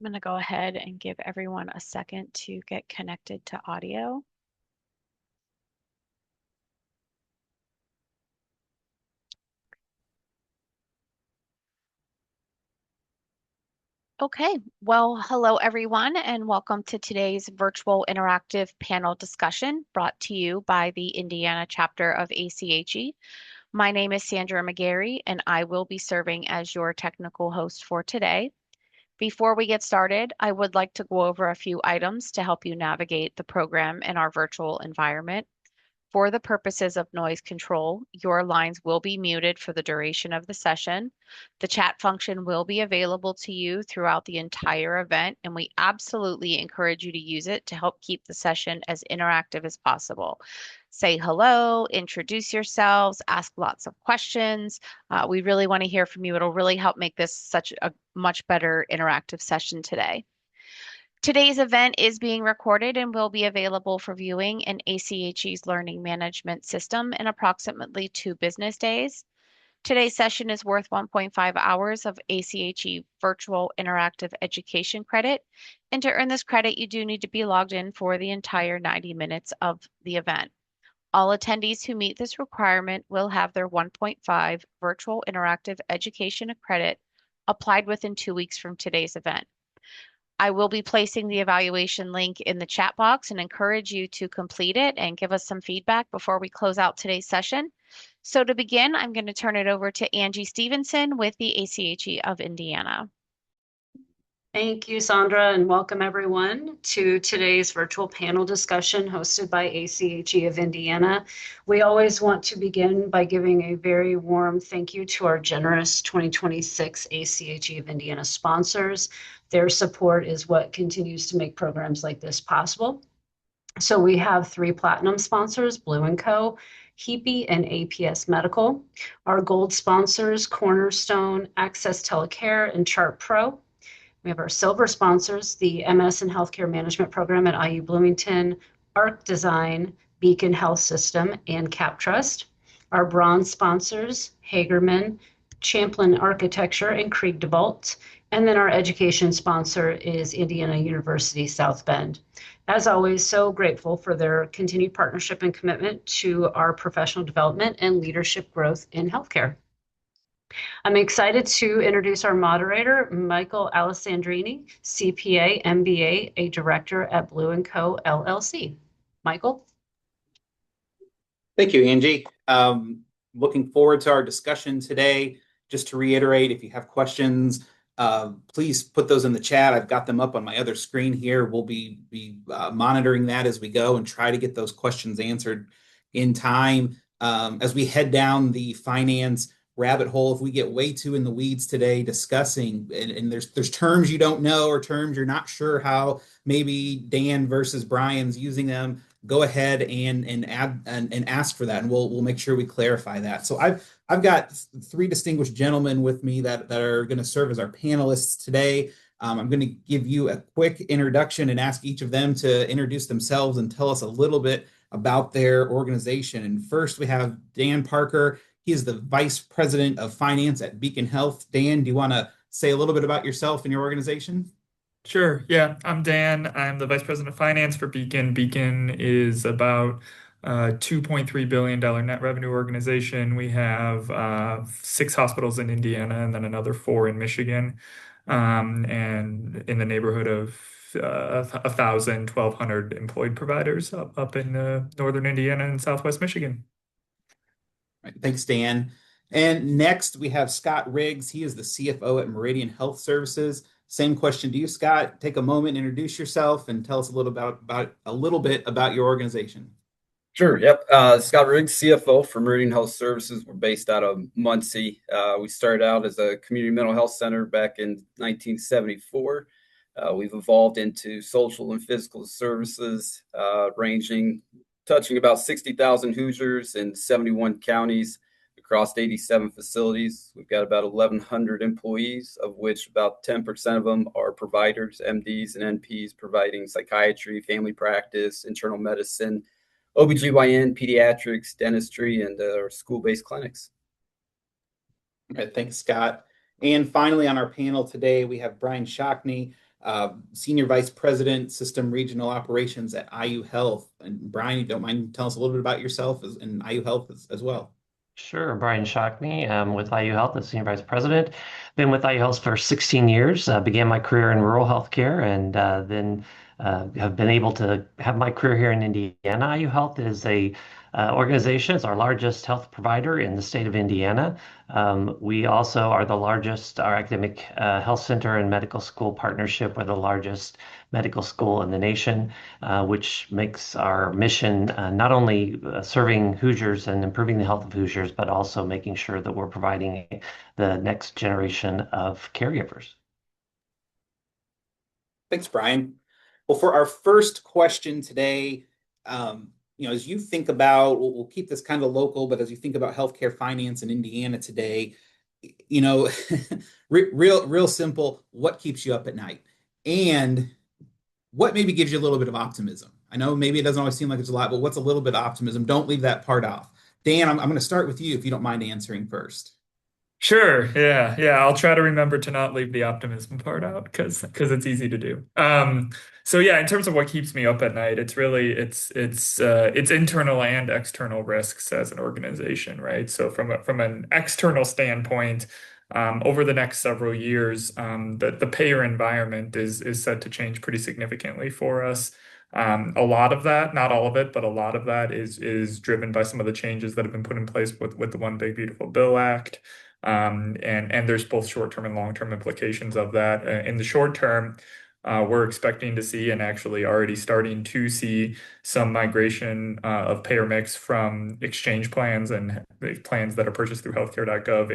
I'm going to go ahead and give everyone a second to get connected to audio. Okay, well, hello everyone, and welcome to today's virtual interactive panel discussion brought to you by the Indiana chapter of ACHE. My name is Sandra McGarry, and I will be serving as your technical host for today. Before we get started, I would like to go over a few items to help you navigate the program in our virtual environment. For the purposes of noise control, your lines will be muted for the duration of the session. The chat function will be available to you throughout the entire event, and we absolutely encourage you to use it to help keep the session as interactive as possible. Say hello, introduce yourselves, ask lots of questions. We really want to hear from you. It'll really help make this such a much better interactive session today. Today's event is being recorded and will be available for viewing in ACHE's Learning Management System in approximately 2 business days. Today's session is worth 1.5 hours of ACHE Virtual Interactive Education credit. And to earn this credit, you do need to be logged in for the entire 90 minutes of the event. All attendees who meet this requirement will have their 1.5 Virtual Interactive Education credit applied within 2 weeks from today's event. I will be placing the evaluation link in the chat box and encourage you to complete it and give us some feedback before we close out today's session. So to begin, I'm going to turn it over to Angie Stevenson with the ACHE of Indiana. Thank you, Sandra, and welcome everyone to today's virtual panel discussion hosted by ACHE of Indiana. We always want to begin by giving a very warm thank you to our generous 2026 ACHE of Indiana sponsors. Their support is what continues to make programs like this possible. So we have 3 platinum sponsors, Blue & Co., HEPE, and APS Medical. Our gold sponsors, Cornerstone, Access Telecare, and Chart Pro. We have our silver sponsors, the MS in Healthcare Management Program at IU Bloomington, ARC Design, Beacon Health System, and CapTrust. Our bronze sponsors, Hagerman, Champlin Architecture, and Krieg DeVault. And then our education sponsor is Indiana University South Bend. As always, so grateful for their continued partnership and commitment to our professional development and leadership growth in healthcare. I'm excited to introduce our moderator, Michael Alessandrini, CPA, MBA, a director at Blue & Co. LLC. Michael? Thank you, Angie. Looking forward to our discussion today. Just to reiterate, if you have questions, please put those in the chat. I've got them up on my other screen here. We'll be monitoring that as we go and try to get those questions answered in time. As we head down the finance rabbit hole, if we get way too in the weeds today discussing, and there's terms you don't know or terms you're not sure how maybe Dan versus Brian's using them, go ahead and add and ask for that, and we'll make sure we clarify that. So I've got 3 distinguished gentlemen with me that are going to serve as our panelists today. I'm going to give you a quick introduction and ask each of them to introduce themselves and tell us a little bit about their organization. And first, we have Dan Parker. He is the Vice President of Finance at Beacon Health. Dan, do you want to say a little bit about yourself and your organization? Sure. Yeah, I'm Dan. I'm the Vice President of Finance for Beacon. Beacon is about a $2.3 billion net revenue organization. We have 6 hospitals in Indiana and then another 4 in Michigan, and in the neighborhood of 1,000, 1,200 employed providers up in northern Indiana and southwest Michigan. Right, thanks, Dan. And next we have Scott Riggs. He is the CFO at Meridian Health Services. Same question to you, Scott. Take a moment, introduce yourself, and tell us a little bit about your organization. Sure. Yep. Scott Riggs, CFO for Meridian Health Services. We're based out of Muncie. We started out as a community mental health center back in 1974. We've evolved into social and physical services, touching about 60,000 Hoosiers in 71 counties across 87 facilities. We've got about 1,100 employees, of which about 10% of them are providers, MDs and NPs, providing psychiatry, family practice, internal medicine, OBGYN, pediatrics, dentistry, and our school-based clinics. All right, thanks, Scott. And finally, on our panel today, we have Brian Shockney. Senior Vice President, System Regional Operations at IU Health. And Brian, you don't mind telling us a little bit about yourself and IU Health as well? Sure. Brian Shockney, with IU Health as Senior Vice President. Been with IU Health for 16 years. Began my career in rural healthcare and then have been able to have my career here in Indiana. IU Health is a organization. It's our largest health provider in the state of Indiana. We also are the largest, our academic health center and medical school partnership. We're the largest medical school in the nation, which makes our mission not only serving Hoosiers and improving the health of Hoosiers, but also making sure that we're providing the next generation of caregivers. Thanks, Brian. Well, for our first question today, as you think about, we'll keep this kind of local, but as you think about healthcare finance in Indiana today, real simple, what keeps you up at night? And what maybe gives you a little bit of optimism? I know maybe it doesn't always seem like it's a lot, but what's a little bit of optimism? Don't leave that part off. Dan, I'm going to start with you if you don't mind answering first. Sure. Yeah. I'll try to remember to not leave the optimism part out because it's easy to do. So yeah, in terms of what keeps me up at night, it's really it's internal and external risks as an organization, right? So from an external standpoint, over the next several years, the payer environment is set to change pretty significantly for us. A lot of that, not all of it, but a lot of that is driven by some of the changes that have been put in place with the One Big Beautiful Bill Act. And there's both short-term and long-term implications of that. In the short term, we're expecting to see and actually already starting to see some migration of payer mix from exchange plans and plans that are purchased through healthcare.gov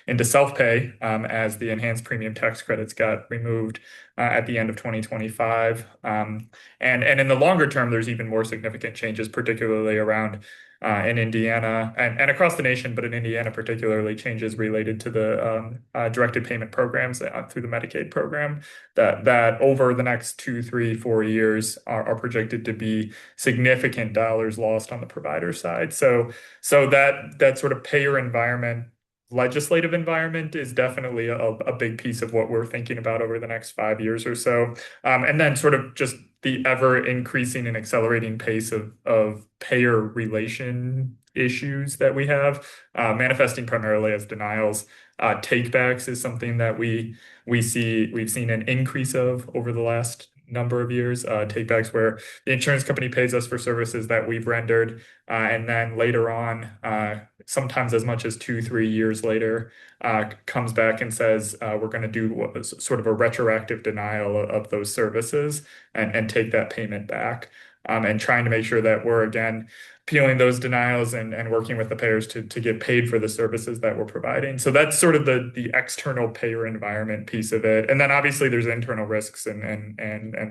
into self-pay as the enhanced premium tax credits got removed at the end of 2025. And in the longer term, there's even more significant changes, particularly around in Indiana and across the nation, but in Indiana particularly, changes related to the directed payment programs through the Medicaid program that over the next 2, 3, 4 years are projected to be significant dollars lost on the provider side. So that sort of payer environment, legislative environment is definitely a big piece of what we're thinking about over the next 5 years or so. And then sort of just the ever increasing and accelerating pace of payer relation issues that we have, manifesting primarily as denials. Takebacks is something that we've seen an increase of over the last number of years. Takebacks where the insurance company pays us for services that we've rendered, and then later on, sometimes as much as 2, 3 years later, comes back and says we're going to do sort of a retroactive denial of those services and take that payment back, and trying to make sure that we're again appealing those denials and working with the payers to get paid for the services that we're providing. So that's sort of the external payer environment piece of it. And then obviously there's internal risks and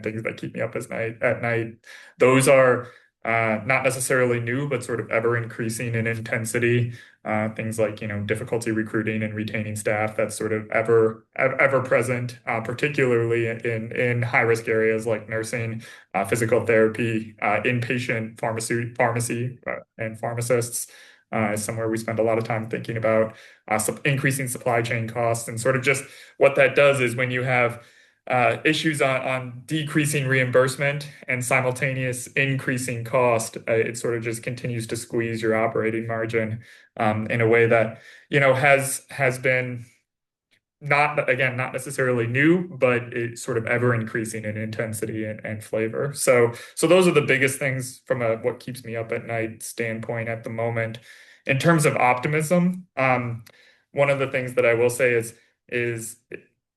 things that keep me up at night. Those are not necessarily new, but sort of ever increasing in intensity. Things like, difficulty recruiting and retaining staff, that's sort of ever present, particularly in high risk areas like nursing, physical therapy, inpatient pharmacy, and pharmacists. Is somewhere we spend a lot of time thinking about increasing supply chain costs, and sort of just what that does is when you have issues on decreasing reimbursement and simultaneous increasing cost, it sort of just continues to squeeze your operating margin in a way that has been not necessarily new, but it's sort of ever increasing in intensity and flavor. So those are the biggest things from what keeps me up at night standpoint at the moment. In terms of optimism, one of the things that I will say is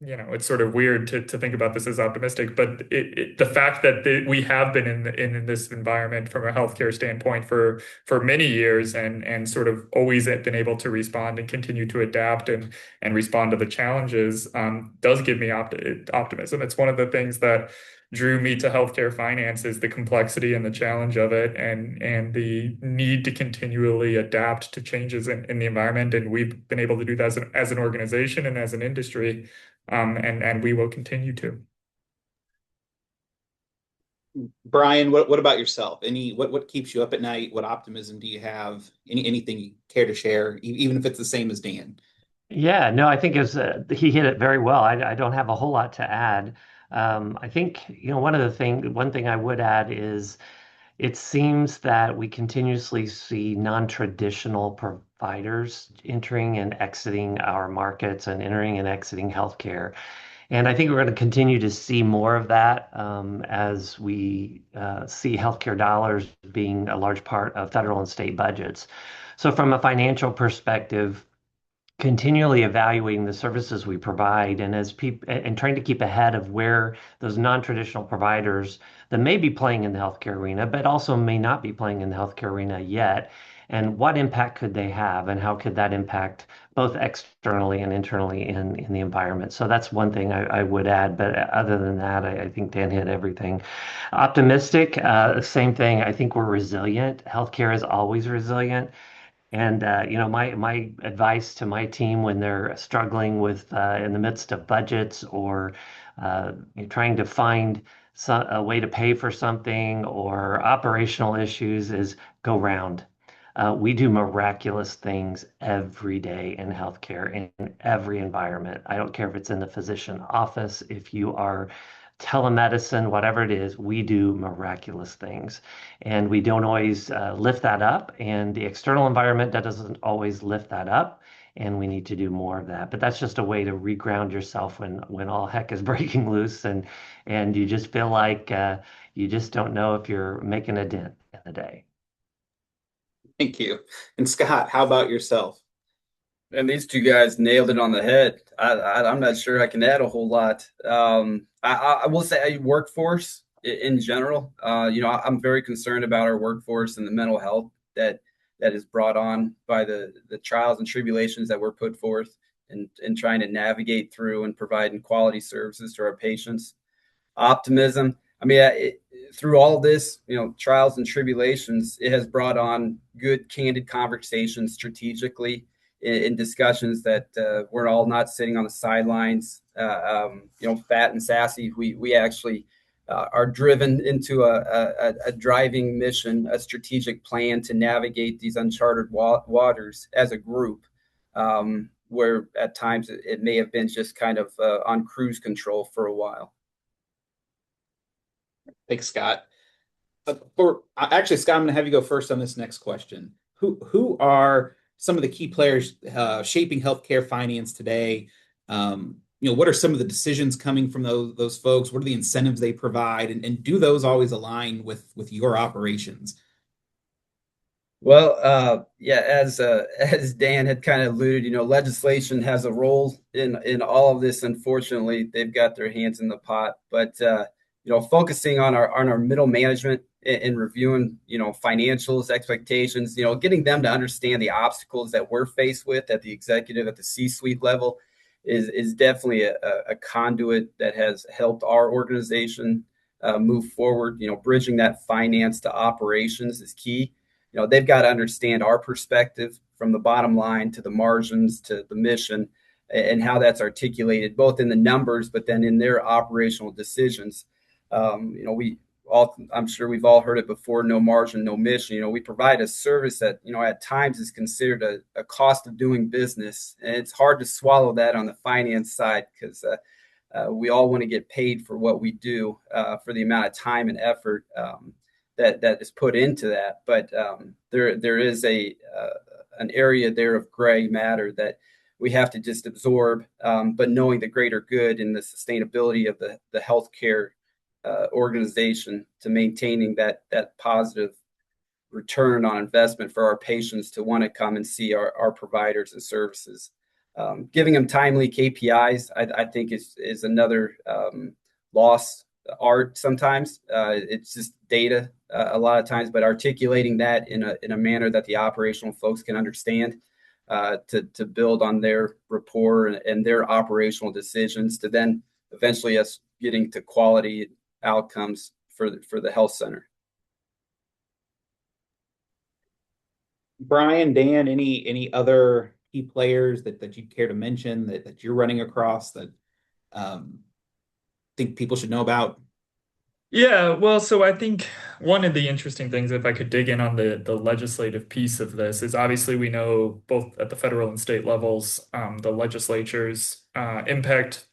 it's sort of weird to think about this as optimistic, but the fact that we have been in this environment from a healthcare standpoint for many years and sort of always been able to respond and continue to adapt and respond to the challenges does give me optimism. It's one of the things that drew me to healthcare finance is the complexity and the challenge of it and the need to continually adapt to changes in the environment. And we've been able to do that as an organization and as an industry. And we will continue to. Brian, what about yourself? What keeps you up at night? What optimism do you have? Anything you care to share, even if it's the same as Dan? Yeah, no, I think he hit it very well. I don't have a whole lot to add. I think, one thing I would add is it seems that we continuously see non-traditional providers entering and exiting our markets and entering and exiting healthcare. And I think we're going to continue to see more of that as we see healthcare dollars being a large part of federal and state budgets. So, from a financial perspective, continually evaluating the services we provide and as people and trying to keep ahead of where those non-traditional providers that may be playing in the healthcare arena, but also may not be playing in the healthcare arena yet, and what impact could they have, and how could that impact both externally and internally in the environment. So that's one thing I would add. But other than that, I think Dan hit everything. Optimistic, same thing. I think we're resilient. Healthcare is always resilient. And my advice to my team when they're struggling with in the midst of budgets or trying to find a way to pay for something or operational issues is go round. We do miraculous things every day in healthcare in every environment. I don't care if it's in the physician office, if you are telemedicine, whatever it is, we do miraculous things. And we don't always lift that up. And the external environment that doesn't always lift that up. And we need to do more of that. But that's just a way to reground yourself when all heck is breaking loose and you just feel like you just don't know if you're making a dent in the day. Thank you. And Scott, how about yourself? And these two guys nailed it on the head. I'm not sure I can add a whole lot. I will say workforce in general. I'm very concerned about our workforce and the mental health that is brought on by the trials and tribulations that were put forth in trying to navigate through and providing quality services to our patients. Optimism. I mean, through all of this, trials and tribulations, it has brought on good, candid conversations strategically in discussions that we're all not sitting on the sidelines, fat and sassy. We actually are driven into a driving mission, a strategic plan to navigate these uncharted waters as a group, where at times it may have been just kind of on cruise control for a while. Thanks, Scott. Actually, Scott, I'm going to have you go first on this next question. Who are some of the key players shaping healthcare finance today? What are some of the decisions coming from those folks? What are the incentives they provide? And do those always align with your operations? Well, as Dan had kind of alluded, legislation has a role in all of this. Unfortunately, they've got their hands in the pot. But focusing on our middle management and reviewing, financials, expectations, getting them to understand the obstacles that we're faced with at the executive, at the C-suite level is definitely a conduit that has helped our organization move forward. Bridging that finance to operations is key. They've got to understand our perspective from the bottom line to the margins to the mission and how that's articulated both in the numbers, but then in their operational decisions. I'm sure we've all heard it before, no margin, no mission. We provide a service that, at times is considered a cost of doing business. And it's hard to swallow that on the finance side because we all want to get paid for what we do, for the amount of time and effort that is put into that. But there is an area there of gray matter that we have to just absorb, but knowing the greater good and the sustainability of the healthcare organization to maintaining that positive return on investment for our patients to want to come and see our providers and services. Giving them timely KPIs, I think is another lost art sometimes. It's just data a lot of times, but articulating that in a manner that the operational folks can understand to build on their rapport and their operational decisions to then eventually us getting to quality outcomes for the health center. Brian, Dan, any other key players that you'd care to mention that you're running across that think people should know about? Yeah, well, so I think one of the interesting things, if I could dig in on the legislative piece of this, is obviously we know both at the federal and state levels, the legislatures impact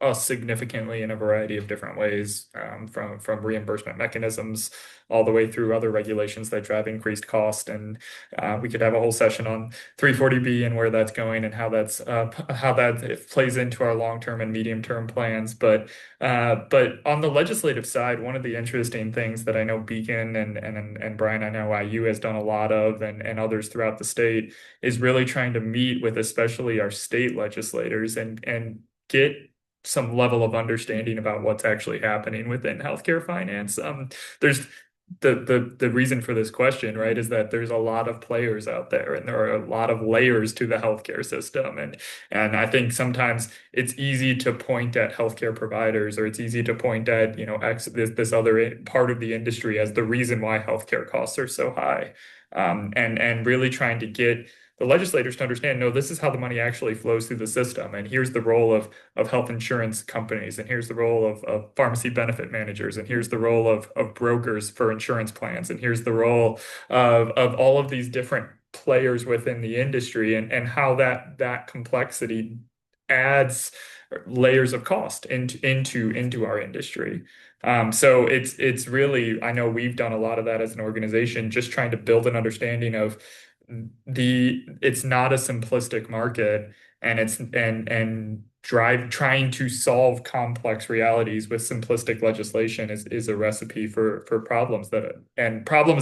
us significantly in a variety of different ways, from reimbursement mechanisms all the way through other regulations that drive increased cost. And we could have a whole session on 340B and where that's going and how that it plays into our long-term and medium-term plans. But on the legislative side, one of the interesting things that I know Beacon and Brian, I know IU has done a lot of, and others throughout the state, is really trying to meet with especially our state legislators and get some level of understanding about what's actually happening within healthcare finance. There's the reason for this question, right, is that there's a lot of players out there, and there are a lot of layers to the healthcare system, and I think sometimes it's easy to point at healthcare providers, or it's easy to point at this other part of the industry as the reason why healthcare costs are so high, and really trying to get the legislators to understand, no, this is how the money actually flows through the system. And here's the role of health insurance companies. And here's the role of pharmacy benefit managers. And here's the role of brokers for insurance plans. And here's the role of all of these different players within the industry, and how that complexity adds layers of cost into our industry. So it's really, I know we've done a lot of that as an organization, just trying to build an understanding of it's not a simplistic market, and trying to solve complex realities with simplistic legislation is a recipe for problems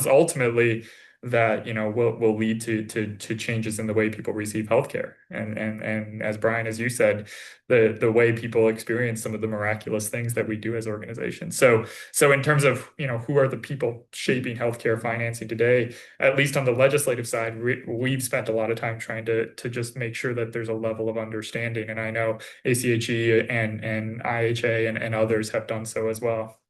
ultimately that will lead to changes in the way people receive healthcare, and as Brian, as you said, the way people experience some of the miraculous things that we do as organizations. So in terms of who are the people shaping healthcare financing today, at least on the legislative side, we've spent a lot of time trying to just make sure that there's a level of understanding, and I know ACHE and IHA and others have done so as well.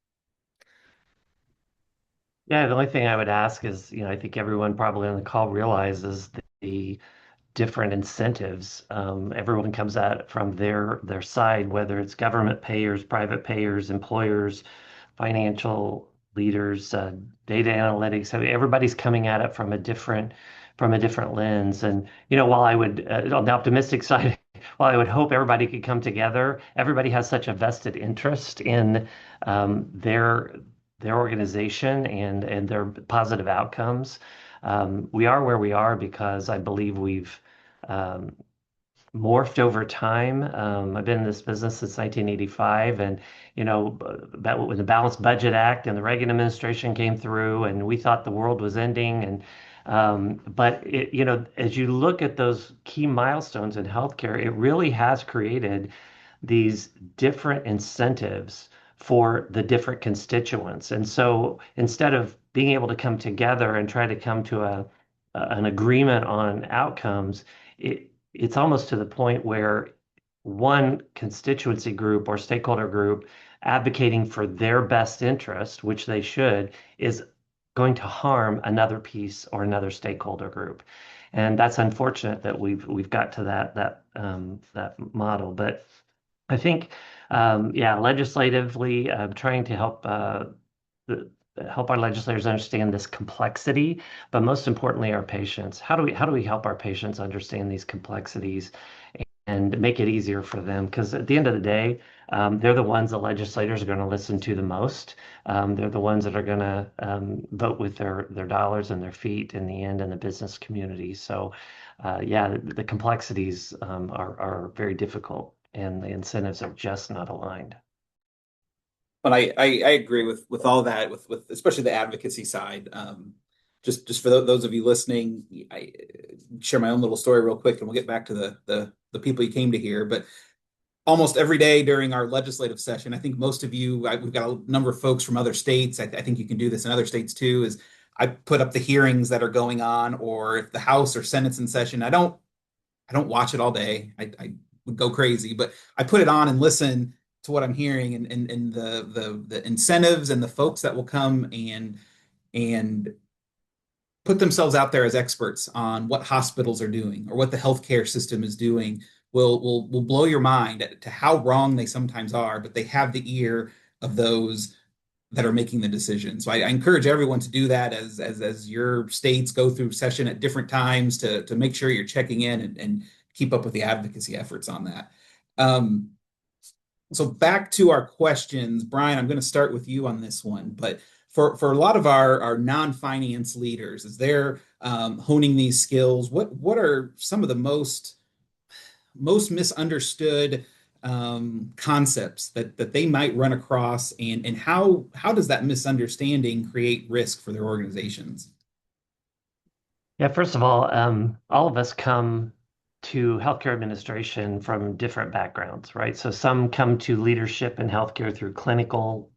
Yeah, the only thing I would ask is, I think everyone probably on the call realizes the different incentives. Everyone comes at it from their side, whether it's government payers, private payers, employers, financial leaders, data analytics. I mean, everybody's coming at it from a different lens. And while I would, on the optimistic side, while I would hope everybody could come together, everybody has such a vested interest in their organization and their positive outcomes. We are where we are because I believe we've morphed over time. I've been in this business since 1985, and when the Balanced Budget Act and the Reagan administration came through, and we thought the world was ending, but as you look at those key milestones in healthcare, it really has created these different incentives for the different constituents. And so instead of being able to come together and try to come to an agreement on outcomes, it's almost to the point where one constituency group or stakeholder group advocating for their best interest, which they should, is going to harm another piece or another stakeholder group. And that's unfortunate that we've got to that model. But I think, legislatively, trying to help our legislators understand this complexity, but most importantly, our patients. How do we help our patients understand these complexities and make it easier for them? Because at the end of the day, they're the ones the legislators are going to listen to the most. They're the ones that are going to vote with their dollars and their feet in the end in the business community. So, the complexities are very difficult, and the incentives are just not aligned. But I agree with all that, with especially the advocacy side. Just for those of you listening, I share my own little story real quick, and we'll get back to the people you came to hear. But almost every day during our legislative session, I think most of you, we've got a number of folks from other states. I think you can do this in other states too. Is I put up the hearings that are going on, or if the House or Senate's in session. I don't watch it all day. I would go crazy, but I put it on and listen to what I'm hearing, and the incentives and the folks that will come and put themselves out there as experts on what hospitals are doing or what the healthcare system is doing will blow your mind to how wrong they sometimes are, but they have the ear of those that are making the decision. So I encourage everyone to do that as your states go through session at different times to make sure you're checking in and keep up with the advocacy efforts on that. So back to our questions, Brian, I'm going to start with you on this one, but for a lot of our non-finance leaders, as they're honing these skills, what are some of the most misunderstood concepts that they might run across, and how does that misunderstanding create risk for their organizations? Yeah, first of all of us come to healthcare administration from different backgrounds, right? So some come to leadership in healthcare through clinical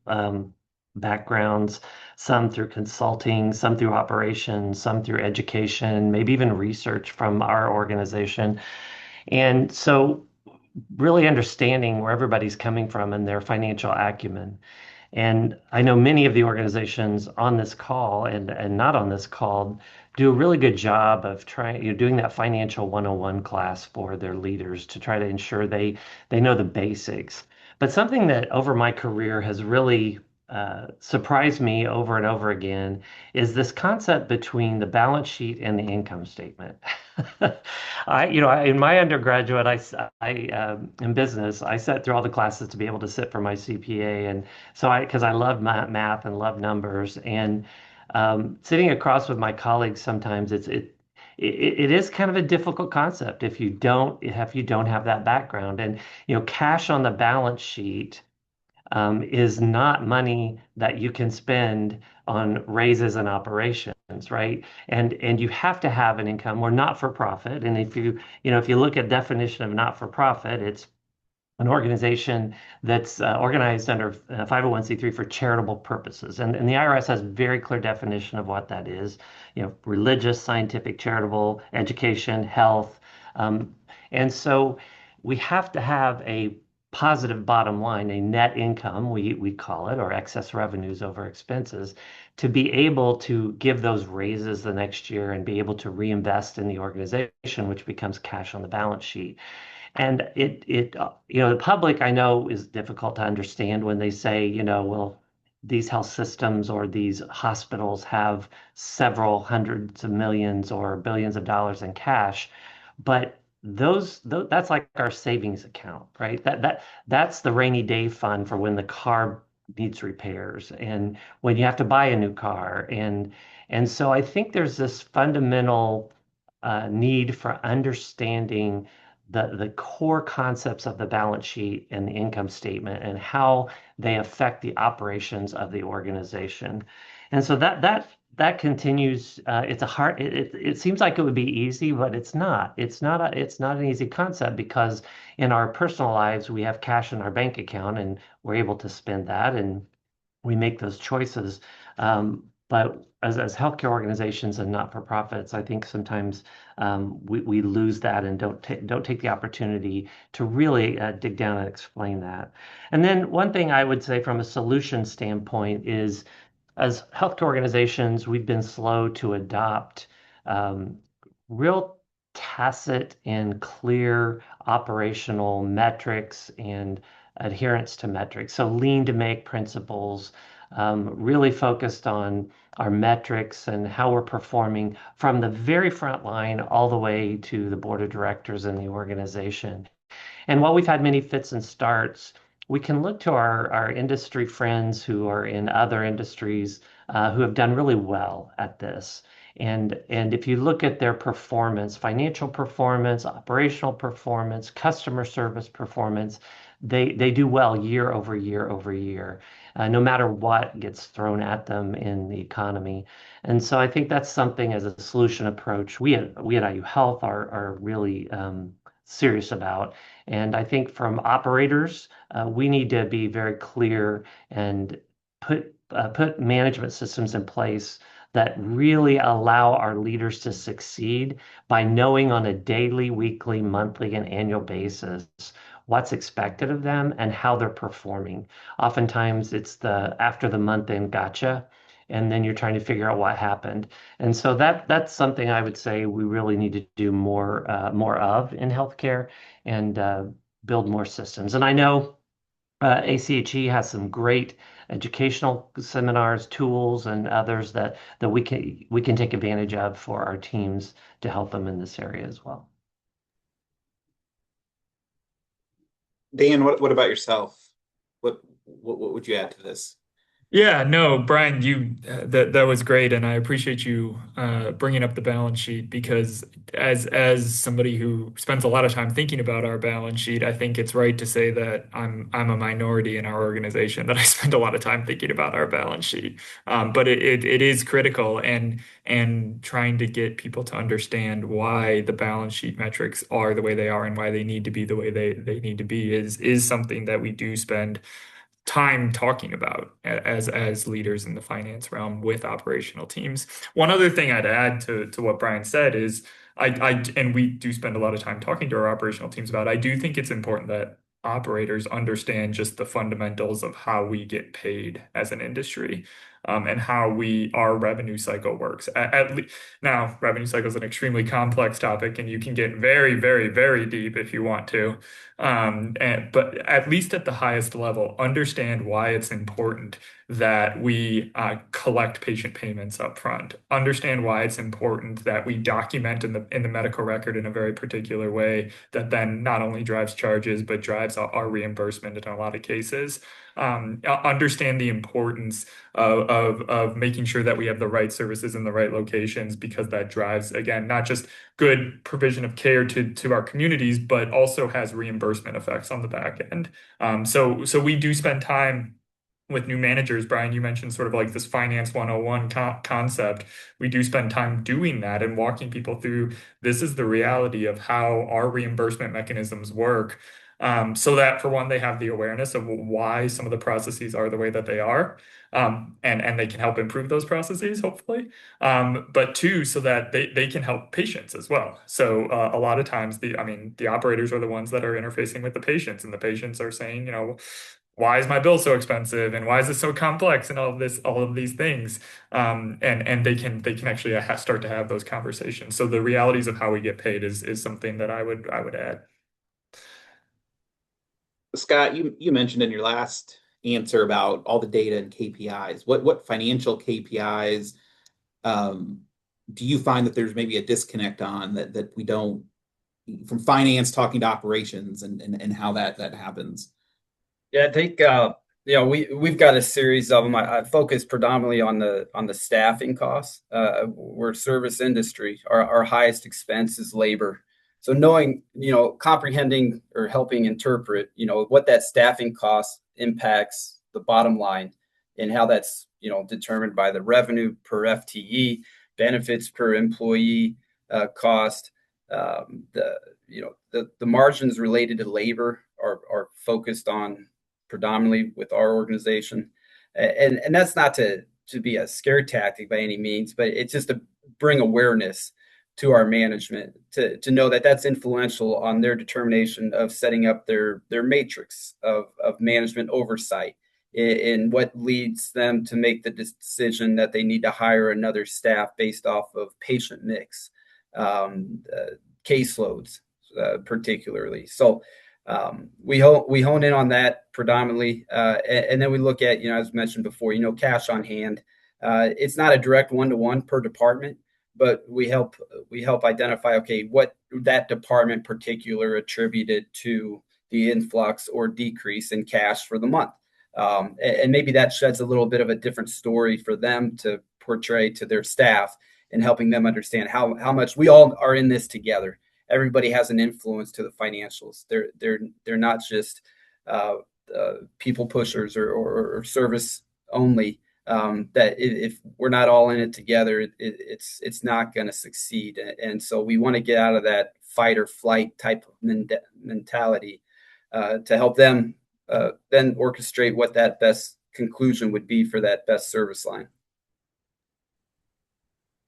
backgrounds, some through consulting, some through operations, some through education, maybe even research from our organization. And so really understanding where everybody's coming from and their financial acumen. And I know many of the organizations on this call and not on this call do a really good job of doing that financial 101 class for their leaders to try to ensure they know the basics. But something that over my career has really surprised me over and over again is this concept between the balance sheet and the income statement. In my undergraduate, in business, I sat through all the classes to be able to sit for my CPA, and because I love math and love numbers, and sitting across with my colleagues sometimes it is kind of a difficult concept if you don't have that background, and cash on the balance sheet is not money that you can spend on raises and operations, right? And you have to have an income. We're not for profit, and if you look at definition of not for profit, it's an organization that's organized under 501(c)(3) for charitable purposes. And the IRS has very clear definition of what that is, religious, scientific, charitable, education, health. And so we have to have a positive bottom line, a net income, we call it, or excess revenues over expenses, to be able to give those raises the next year and be able to reinvest in the organization, which becomes cash on the balance sheet. And the public, I know, is difficult to understand when they say, well, these health systems or these hospitals have several hundreds of millions or billions of dollars in cash, but that's like our savings account, right? That's the rainy day fund for when the car needs repairs and when you have to buy a new car. And so I think there's this fundamental need for understanding the core concepts of the balance sheet and the income statement and how they affect the operations of the organization. And so that continues. It seems like it would be easy, but it's not. It's not an easy concept because in our personal lives we have cash in our bank account and we're able to spend that and we make those choices. But as healthcare organizations and not-for-profits, I think sometimes we lose that and don't take the opportunity to really dig down and explain that. And then one thing I would say from a solution standpoint is, as healthcare organizations, we've been slow to adopt real tacit and clear operational metrics and adherence to metrics. So lean to make principles, really focused on our metrics and how we're performing from the very front line all the way to the board of directors in the organization. And while we've had many fits and starts, we can look to our industry friends who are in other industries who have done really well at this. And if you look at their performance, financial performance, operational performance, customer service performance, they do well year over year over year, no matter what gets thrown at them in the economy. And so I think that's something as a solution approach we at IU Health are really serious about. And I think from operators, we need to be very clear and put management systems in place that really allow our leaders to succeed by knowing on a daily, weekly, monthly, and annual basis what's expected of them and how they're performing. Oftentimes it's after the month end gotcha, and then you're trying to figure out what happened. And so that's something I would say we really need to do more of in healthcare and build more systems. And I know ACHE has some great educational seminars, tools, and others that we can take advantage of for our teams to help them in this area as well. Dan, what about yourself? what would you add to this? Yeah, no, Brian, that was great, and I appreciate you bringing up the balance sheet because as somebody who spends a lot of time thinking about our balance sheet, I think it's right to say that I'm a minority in our organization that I spend a lot of time thinking about our balance sheet. But it is critical, and trying to get people to understand why the balance sheet metrics are the way they are and why they need to be the way they need to be is something that we do spend time talking about as leaders in the finance realm with operational teams. One other thing I'd add to what Brian said is and we do spend a lot of time talking to our operational teams about, I do think it's important that operators understand just the fundamentals of how we get paid as an industry, and how our revenue cycle works. Now, revenue cycle is an extremely complex topic, and you can get very, very, very deep if you want to. But at least at the highest level, understand why it's important that we collect patient payments up front. Understand why it's important that we document in the medical record in a very particular way that then not only drives charges but drives our reimbursement in a lot of cases. Understand the importance of making sure that we have the right services in the right locations, because that drives, again, not just good provision of care to our communities, but also has reimbursement effects on the back end. So we do spend time with new managers. Brian, you mentioned sort of like this finance 101 concept. We do spend time doing that and walking people through, this is the reality of how our reimbursement mechanisms work. So that, for one, they have the awareness of why some of the processes are the way that they are, and they can help improve those processes, hopefully. But two, so that they can help patients as well. So a lot of times, the operators are the ones that are interfacing with the patients, and the patients are saying, why is my bill so expensive, and why is it so complex, and all of these things, and they can actually start to have those conversations. So the realities of how we get paid is something that I would add. Scott, you mentioned in your last answer about all the data and KPIs. What financial KPIs do you find that there's maybe a disconnect on that we don't, from finance talking to operations, and how that happens? Yeah, I think we've got a series of them. I focus predominantly on the staffing costs. We're a service industry. Our highest expense is labor. So knowing, comprehending or helping interpret, what that staffing cost impacts the bottom line, and how that's, determined by the revenue per FTE, benefits per employee cost. The margins related to labor are focused on predominantly with our organization. And that's not to be a scare tactic by any means, but it's just to bring awareness to our management to know that that's influential on their determination of setting up their matrix of management oversight, and what leads them to make the decision that they need to hire another staff based off of patient mix, caseloads, particularly. So we hone in on that predominantly, and then we look at, as mentioned before, cash on hand. It's not a direct one-to-one per department, but we help identify, okay, what that department particular attributed to the influx or decrease in cash for the month. And maybe that sheds a little bit of a different story for them to portray to their staff, and helping them understand how much we all are in this together. Everybody has an influence to the financials. They're not just people pushers or service only. That if we're not all in it together, it's not going to succeed. And so we want to get out of that fight or flight type of mentality to help them then orchestrate what that best conclusion would be for that best service line.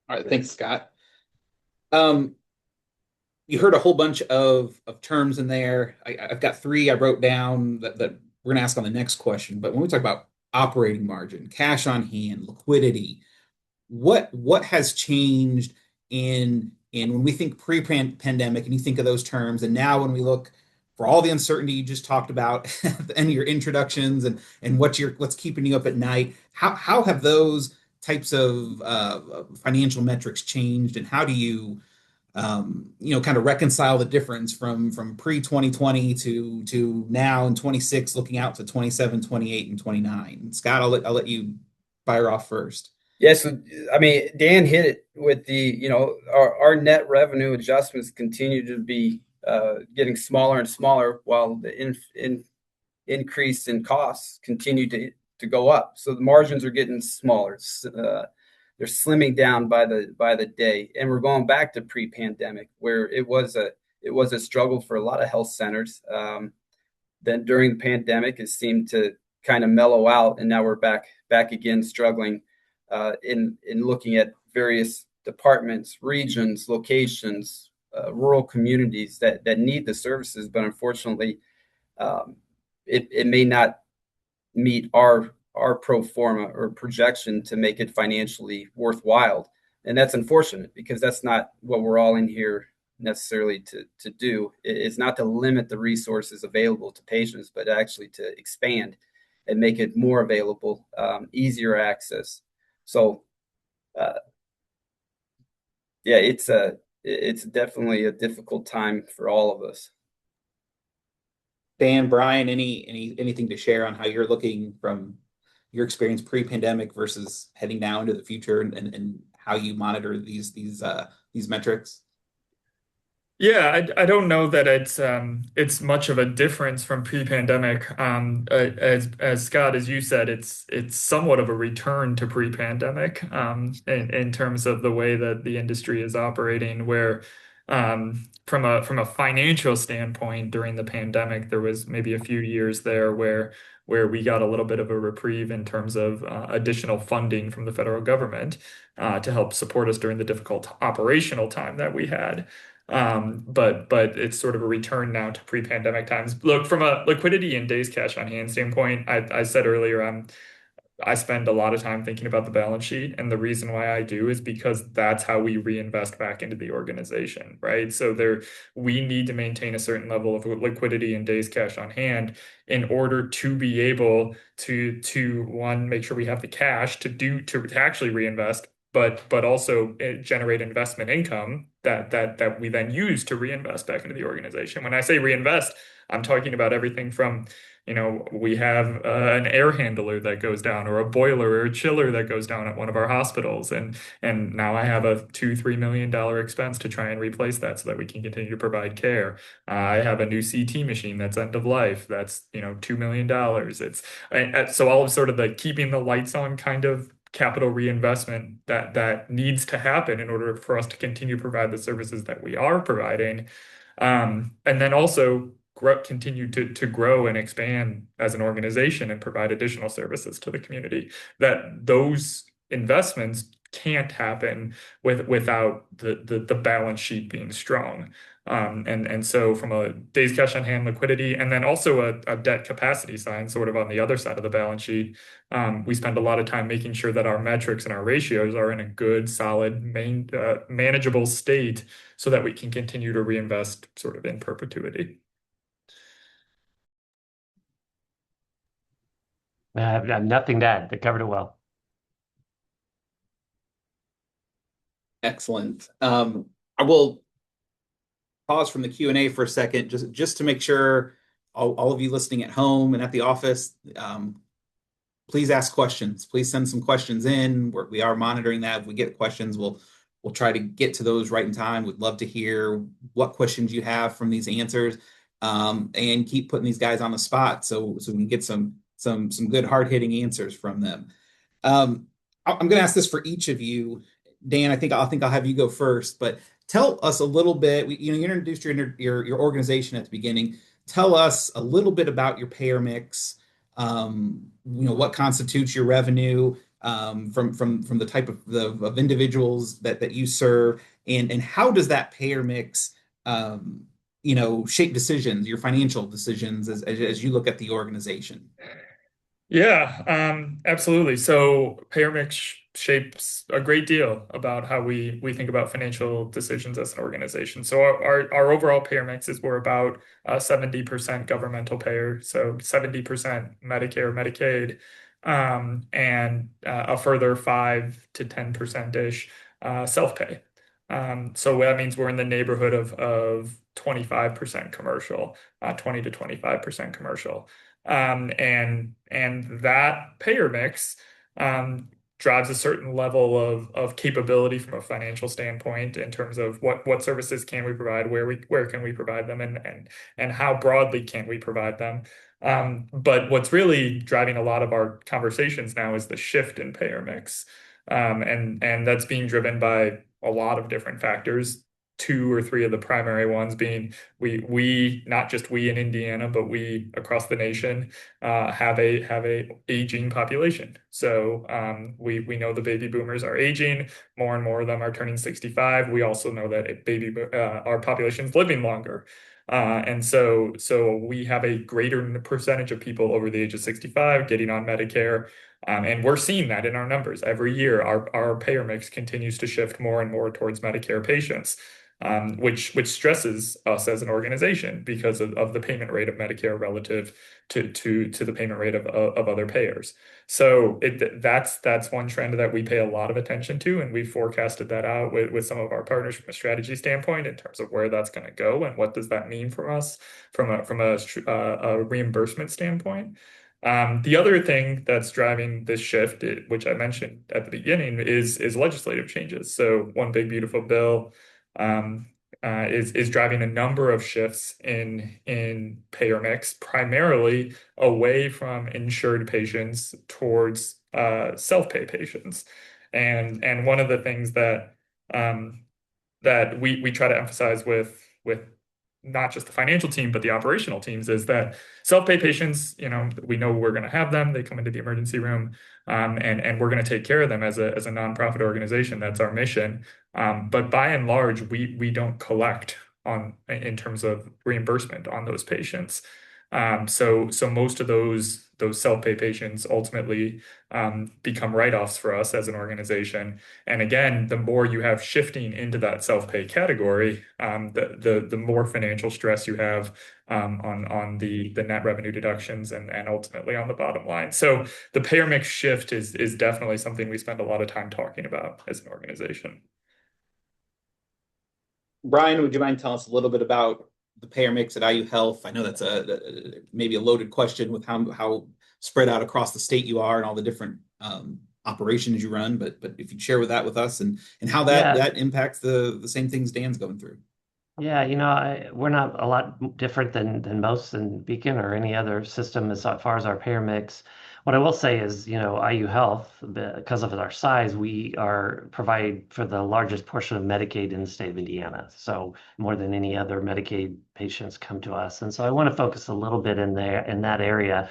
All right, thanks, Scott. You heard a whole bunch of terms in there. I've got three I wrote down that we're going to ask on the next question. But when we talk about operating margin, cash on hand, liquidity, what has changed in when we think pre-pandemic, and you think of those terms, and now when we look for all the uncertainty you just talked about and your introductions, and what's keeping you up at night, how have those types of financial metrics changed, and how do you kind of reconcile the difference from pre-2020 to now in 26, looking out to 27, 28, and 29. Scott, I'll let you fire off first. Yes, I mean, Dan hit it with our net revenue adjustments continue to be getting smaller and smaller while the increase in costs continue to go up. So the margins are getting smaller. They're slimming down by the day, and we're going back to pre-pandemic where it was a struggle for a lot of health centers. Then during the pandemic, it seemed to kind of mellow out, and now we're back again struggling in looking at various departments, regions, locations, rural communities that need the services, but unfortunately, it may not meet our pro forma or projection to make it financially worthwhile. And that's unfortunate because that's not what we're all in here necessarily to do. It's not to limit the resources available to patients, but actually to expand and make it more available, easier access. So, yeah, it's definitely a difficult time for all of us. Dan, Brian, anything to share on how you're looking from your experience pre-pandemic versus heading now into the future, and how you monitor these metrics? Yeah, I don't know that it's much of a difference from pre-pandemic. As Scott, as you said, it's somewhat of a return to pre-pandemic in terms of the way that the industry is operating, where from a financial standpoint during the pandemic, there was maybe a few years there where we got a little bit of a reprieve in terms of additional funding from the federal government to help support us during the difficult operational time that we had. But it's sort of a return now to pre-pandemic times. Look, from a liquidity and days cash on hand standpoint, I said earlier, I spend a lot of time thinking about the balance sheet, and the reason why I do is because that's how we reinvest back into the organization, right? So we need to maintain a certain level of liquidity and days cash on hand in order to be able to one, make sure we have the cash to actually reinvest, but also generate investment income that we then use to reinvest back into the organization. When I say reinvest, I'm talking about everything from, we have an air handler that goes down, or a boiler or a chiller that goes down at one of our hospitals, and now I have a $2-3 million expense to try and replace that so that we can continue to provide care. I have a new CT machine that's end of life. That's $2 million. So all of sort of the keeping the lights on kind of capital reinvestment that needs to happen in order for us to continue to provide the services that we are providing, and then also continue to grow and expand as an organization and provide additional services to the community. That those investments can't happen without the balance sheet being strong. And so from a days cash on hand liquidity, and then also a debt capacity side, sort of on the other side of the balance sheet, we spend a lot of time making sure that our metrics and our ratios are in a good, solid, manageable state so that we can continue to reinvest sort of in perpetuity. I have nothing to add. They covered it well. Excellent. I will pause from the Q&A for a second, just to make sure all of you listening at home and at the office, please ask questions. Please send some questions in. We are monitoring that. If we get questions, we'll try to get to those right in time. We'd love to hear what questions you have from these answers, and keep putting these guys on the spot so we can get some good hard-hitting answers from them. I'm going to ask this for each of you. Dan, I think I'll have you go first, but tell us a little bit. You introduced your organization at the beginning. Tell us a little bit about your payer mix. What constitutes your revenue from the type of individuals that you serve, and how does that payer mix shape decisions, your financial decisions as you look at the organization? Yeah, absolutely. So payer mix shapes a great deal about how we think about financial decisions as an organization. So our overall payer mix is we're about 70% governmental payer, so 70% Medicare, Medicaid, and a further 5 to 10% ish self-pay. So that means we're in the neighborhood of 25% commercial, 20 to 25% commercial. And that payer mix drives a certain level of capability from a financial standpoint in terms of what services can we provide, where can we provide them, and how broadly can we provide them. But what's really driving a lot of our conversations now is the shift in payer mix. And that's being driven by a lot of different factors. Two or three of the primary ones being we not just we in Indiana, but we across the nation have a aging population. So we know the baby boomers are aging. More and more of them are turning 65. We also know that our population is living longer. And so we have a greater percentage of people over the age of 65 getting on Medicare. And we're seeing that in our numbers. Every year, our payer mix continues to shift more and more towards Medicare patients, which stresses us as an organization because of the payment rate of Medicare relative to the payment rate of other payers. So that's one trend that we pay a lot of attention to, and we forecasted that out with some of our partners from a strategy standpoint in terms of where that's going to go and what does that mean for us from a reimbursement standpoint. The other thing that's driving this shift, which I mentioned at the beginning, is legislative changes. So one big beautiful bill is driving a number of shifts in payer mix, primarily away from insured patients towards self-pay patients. And one of the things that we try to emphasize with not just the financial team, but the operational teams is that self-pay patients, we know we're going to have them. They come into the emergency room, and we're going to take care of them as a nonprofit organization. That's our mission. But by and large, we don't collect in terms of reimbursement on those patients. So most of those self-pay patients ultimately become write-offs for us as an organization. And again, the more you have shifting into that self-pay category, the more financial stress you have on the net revenue deductions and ultimately on the bottom line. So the payer mix shift is definitely something we spend a lot of time talking about as an organization. Brian, would you mind telling us a little bit about the payer mix at IU Health? I know that's maybe a loaded question with how spread out across the state you are and all the different operations you run, but if you'd share that with us and how that impacts the same things Dan's going through. Yeah, we're not a lot different than most in Beacon or any other system as far as our payer mix. What I will say is, IU Health, because of our size, we provide for the largest portion of Medicaid in the state of Indiana. So more than any other Medicaid patients come to us. And so I want to focus a little bit in that area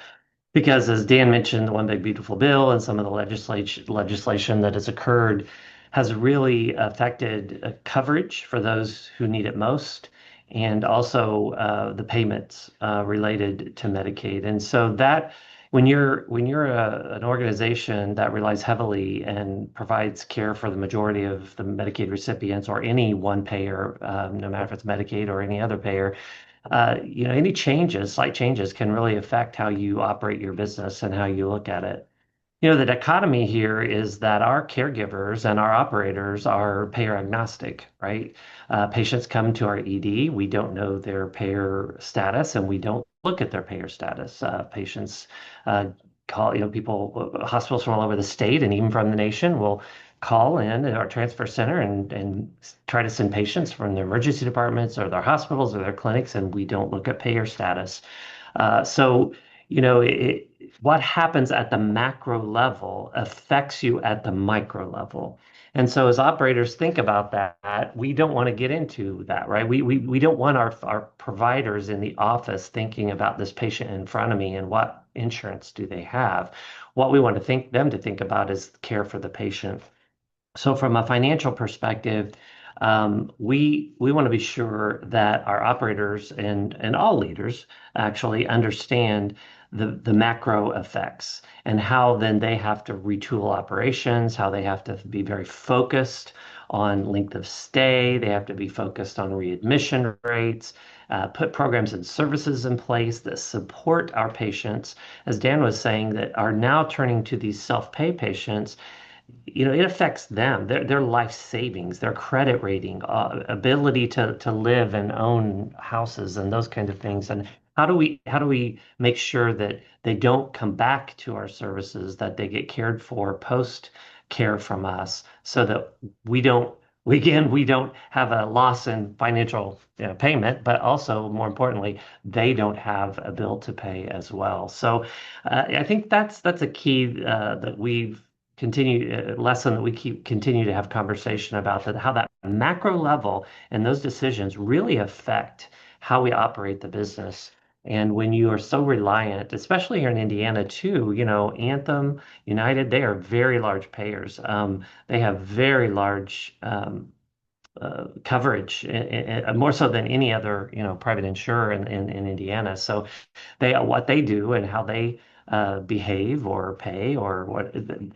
because as Dan mentioned, the One Big Beautiful Bill and some of the legislation that has occurred has really affected coverage for those who need it most, and also the payments related to Medicaid. And so that when you're an organization that relies heavily and provides care for the majority of the Medicaid recipients or any one payer, no matter if it's Medicaid or any other payer, any slight changes can really affect how you operate your business and how you look at it. The dichotomy here is that our caregivers and our operators are payer agnostic, right? Patients come to our ED. We don't know their payer status, and we don't look at their payer status. Patients call, hospitals from all over the state and even from the nation will call in at our transfer center and try to send patients from their emergency departments or their hospitals or their clinics, and we don't look at payer status. So what happens at the macro level affects you at the micro level. And so as operators think about that, we don't want to get into that, right? We don't want our providers in the office thinking about this patient in front of me and what insurance do they have. What we want them to think about is care for the patient. So from a financial perspective, we want to be sure that our operators and all leaders actually understand the macro effects and how then they have to retool operations, how they have to be very focused on length of stay. They have to be focused on readmission rates, put programs and services in place that support our patients, as Dan was saying, that are now turning to these self-pay patients. it affects them, their life savings, their credit rating, ability to live and own houses and those kinds of things. And how do we make sure that they don't come back to our services, that they get cared for post care from us, so that we don't have a loss in financial, payment, but also more importantly, they don't have a bill to pay as well. So I think that's a key that we've continue lesson that we continue to have conversation about, that how that macro level and those decisions really affect how we operate the business. And when you are so reliant, especially here in Indiana too, Anthem, United, they are very large payers. They have very large coverage, more so than any other, private insurer in Indiana. So what they do and how they behave or pay or what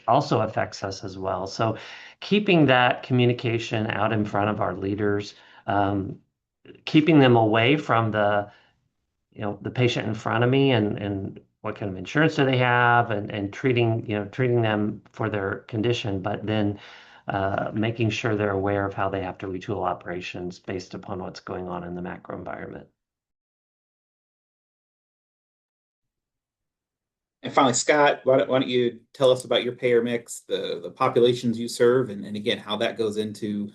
also affects us as well. So keeping that communication out in front of our leaders, keeping them away from the patient in front of me, and what kind of insurance do they have, and treating them for their condition, but then making sure they're aware of how they have to retool operations based upon what's going on in the macro environment. And finally, Scott, why don't you tell us about your payer mix, the populations you serve, and again, how that goes into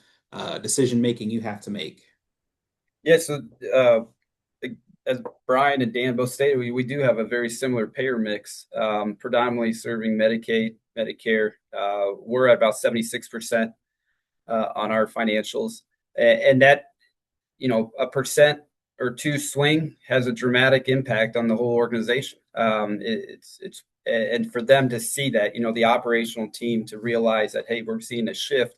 decision making you have to make. Yeah, so as Brian and Dan both stated, we do have a very similar payer mix, predominantly serving Medicaid, Medicare. We're at about 76% on our financials, and that, a percent or two swing has a dramatic impact on the whole organization. And for them to see that, the operational team to realize that, hey, we're seeing a shift.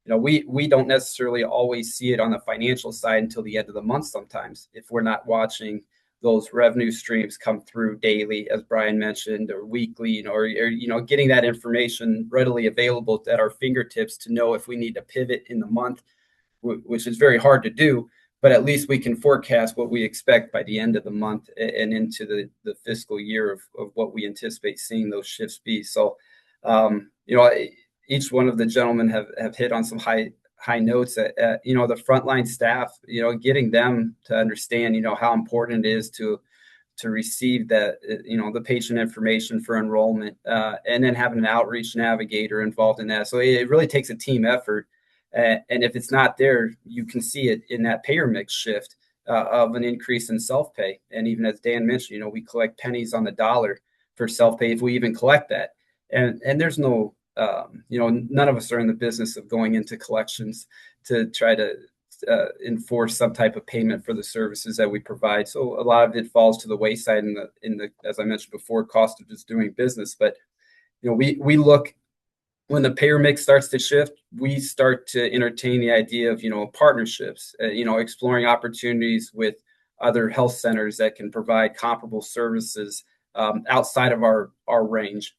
We don't necessarily always see it on the financial side until the end of the month sometimes, if we're not watching those revenue streams come through daily, as Brian mentioned, or weekly, or getting that information readily available at our fingertips to know if we need to pivot in the month, which is very hard to do, but at least we can forecast what we expect by the end of the month and into the fiscal year of what we anticipate seeing those shifts be. So, each one of the gentlemen have hit on some high notes at the frontline staff, getting them to understand, how important it is to receive that, the patient information for enrollment, and then having an outreach navigator involved in that. So it really takes a team effort. And if it's not there, you can see it in that payer mix shift of an increase in self-pay. And even as Dan mentioned, we collect pennies on the dollar for self-pay if we even collect that. And there's no, none of us are in the business of going into collections to try to enforce some type of payment for the services that we provide. So a lot of it falls to the wayside in the as I mentioned before, cost of just doing business. But we look, when the payer mix starts to shift, we start to entertain the idea of partnerships, exploring opportunities with other health centers that can provide comparable services outside of our range.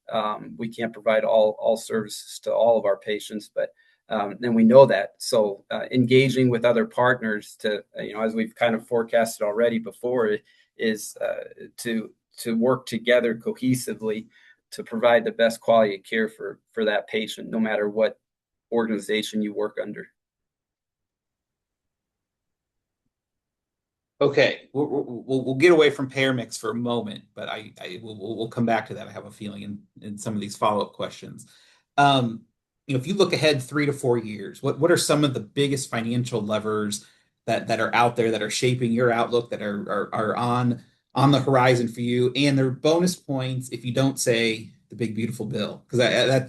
We can't provide all services to all of our patients, but and we know that. So engaging with other partners to, as we've kind of forecasted already before, is to work together cohesively to provide the best quality of care for that patient, no matter what organization you work under. Okay, we'll get away from payer mix for a moment, but we'll come back to that. I have a feeling in some of these follow-up questions. If you look ahead 3 to 4 years, what are some of the biggest financial levers that are out there that are shaping your outlook, that are on the horizon for you? And they're bonus points if you don't say the big beautiful bill, because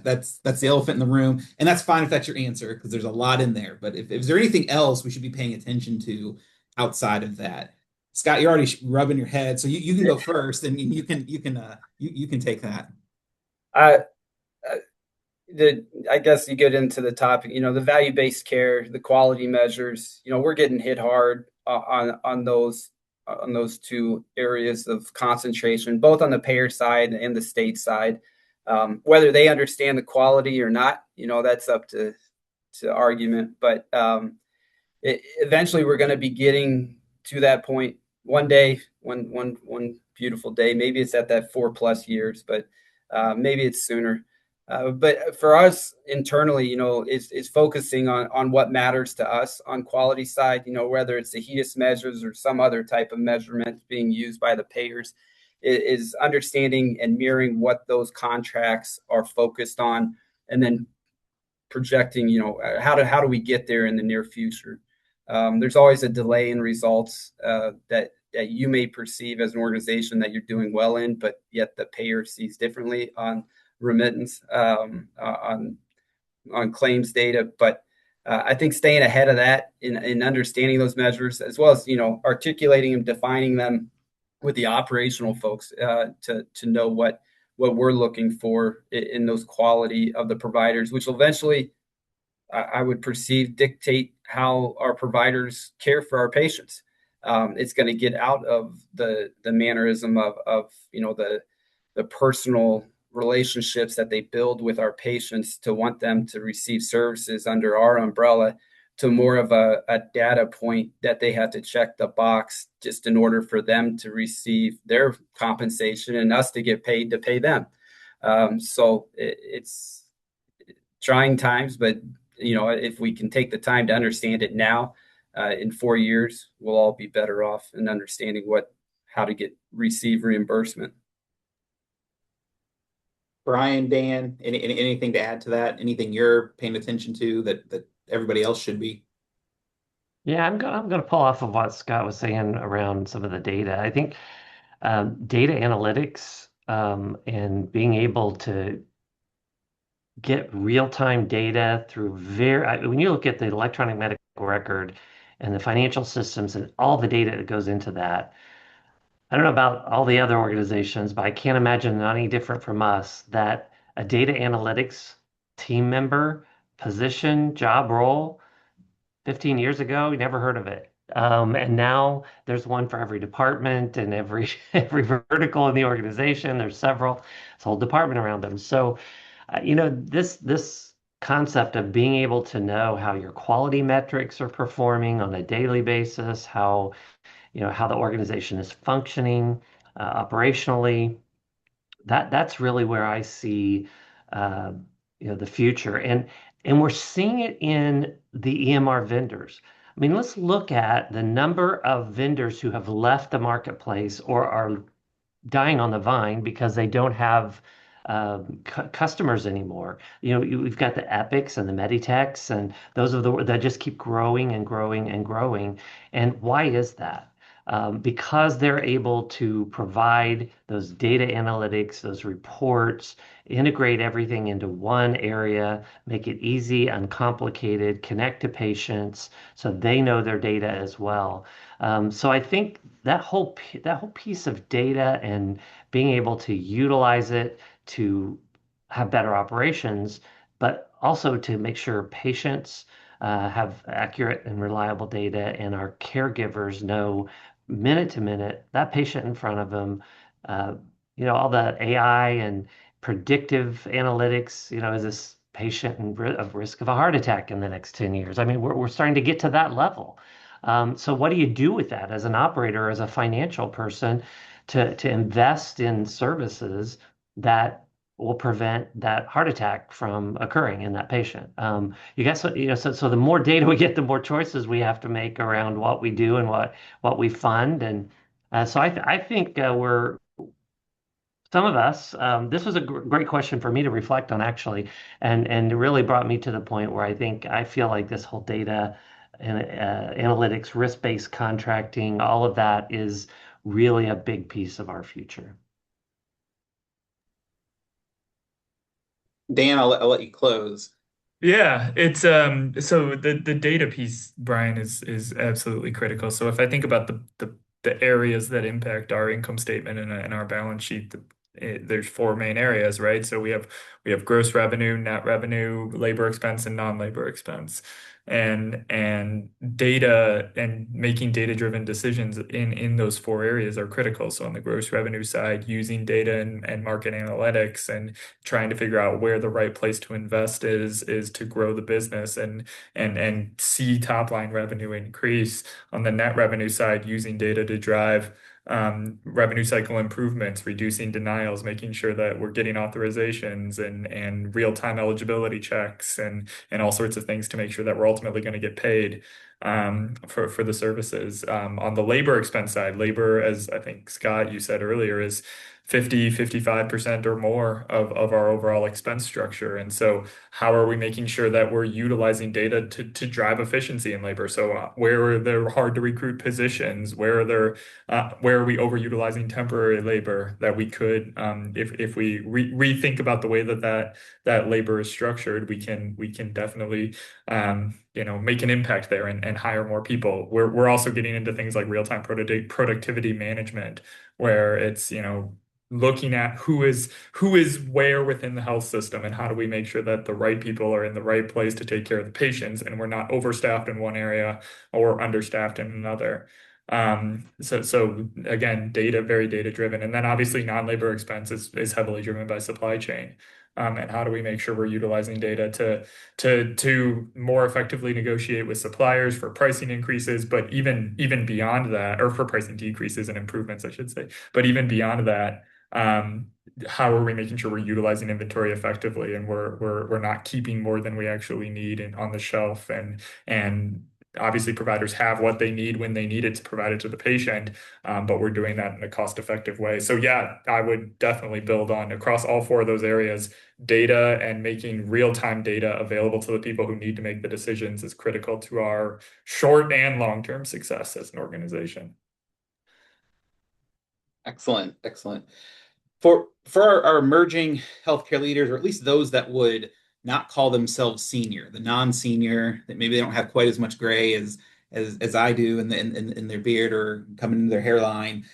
that's the elephant in the room, and that's fine if that's your answer, because there's a lot in there. But if there anything else we should be paying attention to outside of that? Scott, you're already rubbing your head, so you can go first, and you can take that. I guess you get into the topic, the value-based care, the quality measures. We're getting hit hard on those two areas of concentration, both on the payer side and the state side. Whether they understand the quality or not, that's up to argument. But eventually we're going to be getting to that point one day, one beautiful day. Maybe it's at that 4+ years, but maybe it's sooner. But for us internally, is focusing on what matters to us on quality side, whether it's the HEDIS measures or some other type of measurement being used by the payers, is understanding and mirroring what those contracts are focused on, and then projecting, how do we get there in the near future. There's always a delay in results that you may perceive as an organization that you're doing well in, but yet the payer sees differently on remittance, on claims data. But I think staying ahead of that in understanding those measures, as well as articulating and defining them with the operational folks to know what we're looking for in those quality of the providers, which will eventually, I would perceive, dictate how our providers care for our patients. It's going to get out of the mannerism of the personal relationships that they build with our patients to want them to receive services under our umbrella, to more of a data point that they have to check the box just in order for them to receive their compensation and us to get paid to pay them. So it's trying times, but if we can take the time to understand it now, in 4 years, we'll all be better off in understanding how to receive reimbursement. Brian, Dan, anything to add to that? Anything you're paying attention to that everybody else should be? Yeah, I'm going to pull off of what Scott was saying around some of the data. I think data analytics and being able to get real-time data through when you look at the electronic medical record and the financial systems and all the data that goes into that. I don't know about all the other organizations, but I can't imagine not any different from us that a data analytics team member, position, job role, 15 years ago, we never heard of it. And now there's one for every department and every vertical in the organization. There's several, it's a whole department around them. So, this concept of being able to know how your quality metrics are performing on a daily basis, how the organization is functioning operationally, that's really where I see the future. And we're seeing it in the EMR vendors. I mean, let's look at the number of vendors who have left the marketplace or are dying on the vine because they don't have customers anymore. We've got the Epics and the Meditechs, and those are that just keep growing and growing and growing. And why is that? Because they're able to provide those data analytics, those reports, integrate everything into one area, make it easy, uncomplicated, connect to patients so they know their data as well. So I think that whole piece of data and being able to utilize it to have better operations, but also to make sure patients have accurate and reliable data, and our caregivers know minute to minute that patient in front of them. All the AI and predictive analytics. Is this patient of risk of a heart attack in the next 10 years? I mean, we're starting to get to that level. So what do you do with that as an operator, as a financial person, to invest in services that will prevent that heart attack from occurring in that patient? So the more data we get, the more choices we have to make around what we do and what we fund. And so I think some of us, this was a great question for me to reflect on, actually, and it really brought me to the point where I feel like this whole data and analytics, risk-based contracting, all of that is really a big piece of our future. Dan, I'll let you close. Yeah, it's so the data piece, Brian, is absolutely critical. So if I think about the areas that impact our income statement and our balance sheet, there's four main areas, right? So we have gross revenue, net revenue, labor expense, and non-labor expense. And data and making data-driven decisions in those four areas are critical. So on the gross revenue side, using data and market analytics and trying to figure out where the right place to invest is to grow the business and see top line revenue increase. On the net revenue side, using data to drive revenue cycle improvements, reducing denials, making sure that we're getting authorizations and real-time eligibility checks and all sorts of things to make sure that we're ultimately going to get paid for the services. On the labor expense side, labor, as I think Scott, you said earlier, is 55% or more of our overall expense structure. And so how are we making sure that we're utilizing data to drive efficiency in labor? So where are there hard to recruit positions? Where are we overutilizing temporary labor that we could, if we rethink about the way that labor is structured, we can definitely make an impact there and hire more people. We're also getting into things like real-time productivity management, where it's looking at who is where within the health system, and how do we make sure that the right people are in the right place to take care of the patients, and we're not overstaffed in one area or understaffed in another. So again, very data driven. And then obviously non-labor expense is heavily driven by supply chain. And how do we make sure we're utilizing data to more effectively negotiate with suppliers for pricing increases, but even beyond that, or for pricing decreases and improvements, I should say. But even beyond that, how are we making sure we're utilizing inventory effectively, and we're not keeping more than we actually need on the shelf, and obviously providers have what they need when they need it to provide it to the patient, but we're doing that in a cost-effective way. So yeah, I would definitely build on across all four of those areas. Data and making real-time data available to the people who need to make the decisions is critical to our short and long-term success as an organization. Excellent. For our emerging healthcare leaders, or at least those that would not call themselves senior, the non-senior, that maybe they don't have quite as much gray as I do in their beard or coming into their hairline.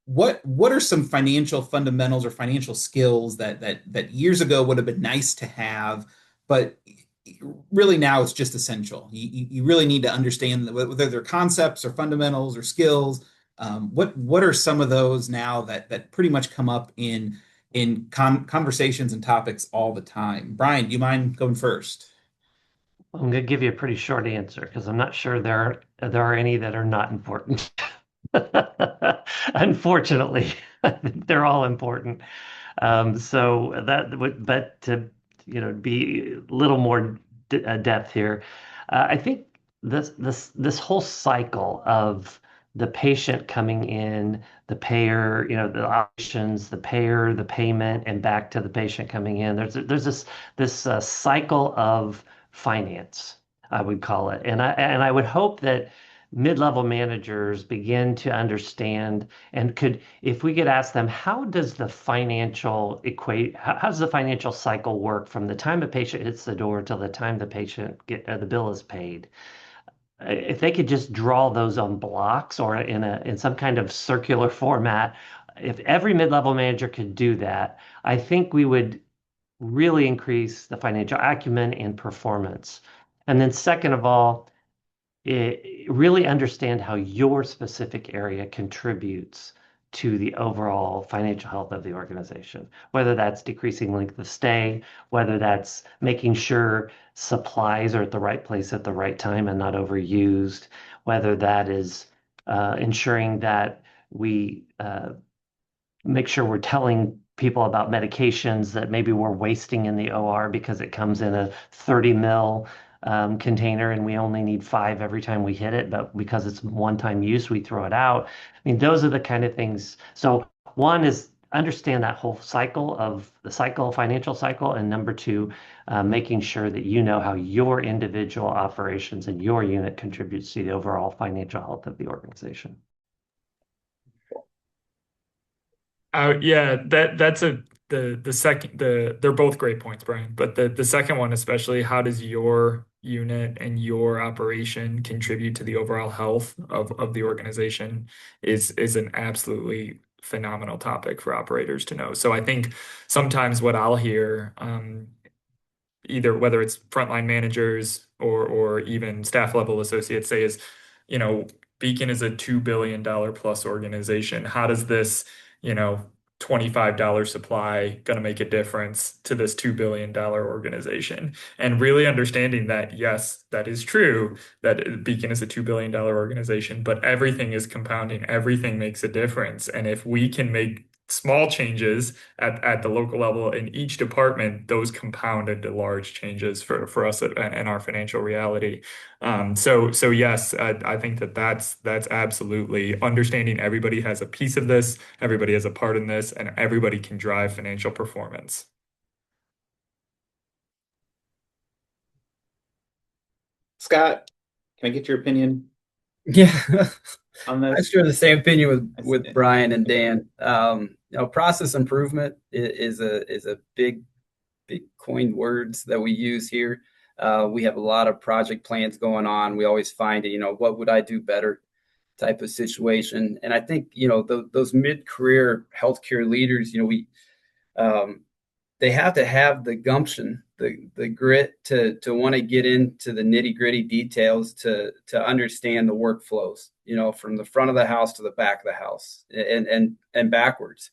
What are some financial fundamentals or financial skills that years ago would have been nice to have, but really now it's just essential? You really need to understand whether they're concepts or fundamentals or skills. What are some of those now that pretty much come up in conversations and topics all the time? Brian, do you mind going first? I'm going to give you a pretty short answer because I'm not sure there are any that are not important. Unfortunately, I think they're all important. So that would, but to be a little more depth here, I think this whole cycle of the patient coming in, the payer, the options, the payer, the payment, and back to the patient coming in. There's this cycle of finance, I would call it, and I would hope that mid-level managers begin to understand and if we could ask them, how does the financial cycle work from the time a patient hits the door till the time the bill is paid? If they could just draw those on blocks or in some kind of circular format, if every mid-level manager could do that, I think we would really increase the financial acumen and performance. And then second of all, really understand how your specific area contributes to the overall financial health of the organization, whether that's decreasing length of stay, whether that's making sure supplies are at the right place at the right time and not overused, whether that is ensuring that we make sure we're telling people about medications that maybe we're wasting in the OR because it comes in a 30 ml container and we only need 5 every time we hit it, but because it's one-time use, we throw it out. I mean, those are the kind of things. So one is understand that whole financial cycle, and number two, making sure that you know how your individual operations and your unit contributes to the overall financial health of the organization. Yeah, that's the second, they're both great points, Brian, but the second one especially, how does your unit and your operation contribute to the overall health of the organization is an absolutely phenomenal topic for operators to know. So I think sometimes what I'll hear, either whether it's frontline managers or even staff level associates say is, Beacon is a $2 billion plus organization. How does this, $25 supply going to make a difference to this $2 billion organization? And really understanding that, yes, that is true, that Beacon is a $2 billion organization, but everything is compounding, everything makes a difference. And if we can make small changes at the local level in each department, those compound into large changes for us and our financial reality. So yes, I think that's absolutely understanding everybody has a piece of this, everybody has a part in this, and everybody can drive financial performance. Scott, can I get your opinion Yeah, on I this? share the same opinion I with see. Brian and Dan. Process improvement is a big coined words that we use here. We have a lot of project plans going on. We always find, what would I do better type of situation. And I think, those mid-career healthcare leaders, they have to have the gumption, the grit to want to get into the nitty-gritty details to understand the workflows, from the front of the house to the back of the house and backwards.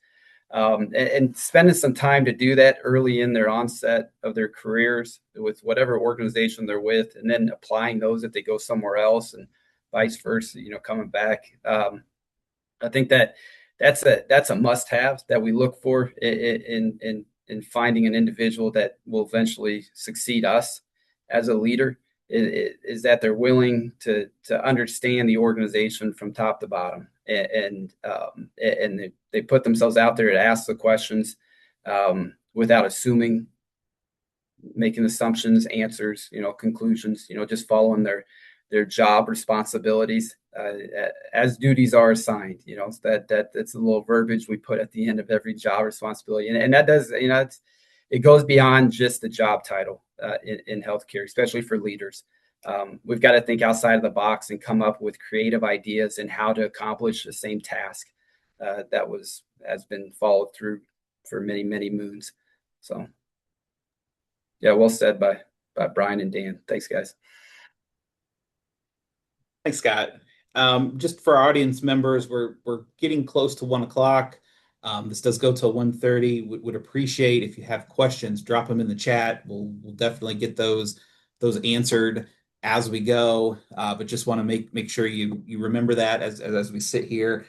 And spending some time to do that early in their onset of their careers with whatever organization they're with, and then applying those if they go somewhere else and vice versa, coming back. I think that's a must-have that we look for in finding an individual that will eventually succeed us as a leader. Is that they're willing to understand the organization from top to bottom, and they put themselves out there to ask the questions without assuming, making assumptions, answers, conclusions, just following their job responsibilities as duties are assigned. That's a little verbiage we put at the end of every job responsibility, and that does, it goes beyond just the job title in healthcare, especially for leaders. We've got to think outside of the box and come up with creative ideas and how to accomplish the same task that has been followed through for many, many moons. So, yeah, well said by Brian and Dan. Thanks, guys. Thanks, Scott. Just for our audience members, we're getting close to 1 o'clock. This does go till 1:30. Would appreciate if you have questions, drop them in the chat. We'll definitely get those answered as we go. But just want to make sure you remember that as we sit here.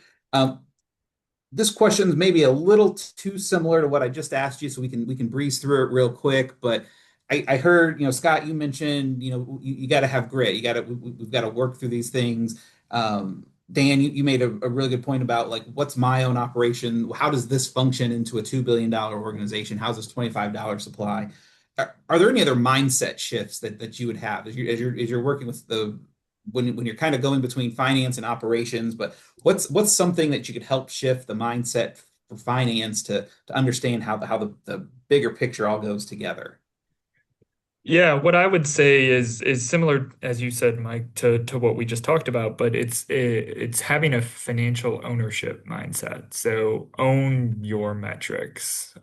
This question is maybe a little too similar to what I just asked you, so we can breeze through it real quick. But I heard, Scott, you mentioned, you got to have grit. We've got to work through these things. Dan, you made a really good point about, like, what's my own operation? How does this function into a $2 billion organization? How's this $25 supply? Are there any other mindset shifts that you would have as you're working with when you're kind of going between finance and operations? But what's something that you could help shift the mindset for finance to understand how the bigger picture all goes together? Yeah, what I would say is similar, as you said, Mike, to what we just talked about, but it's having a financial ownership mindset. So own your metrics.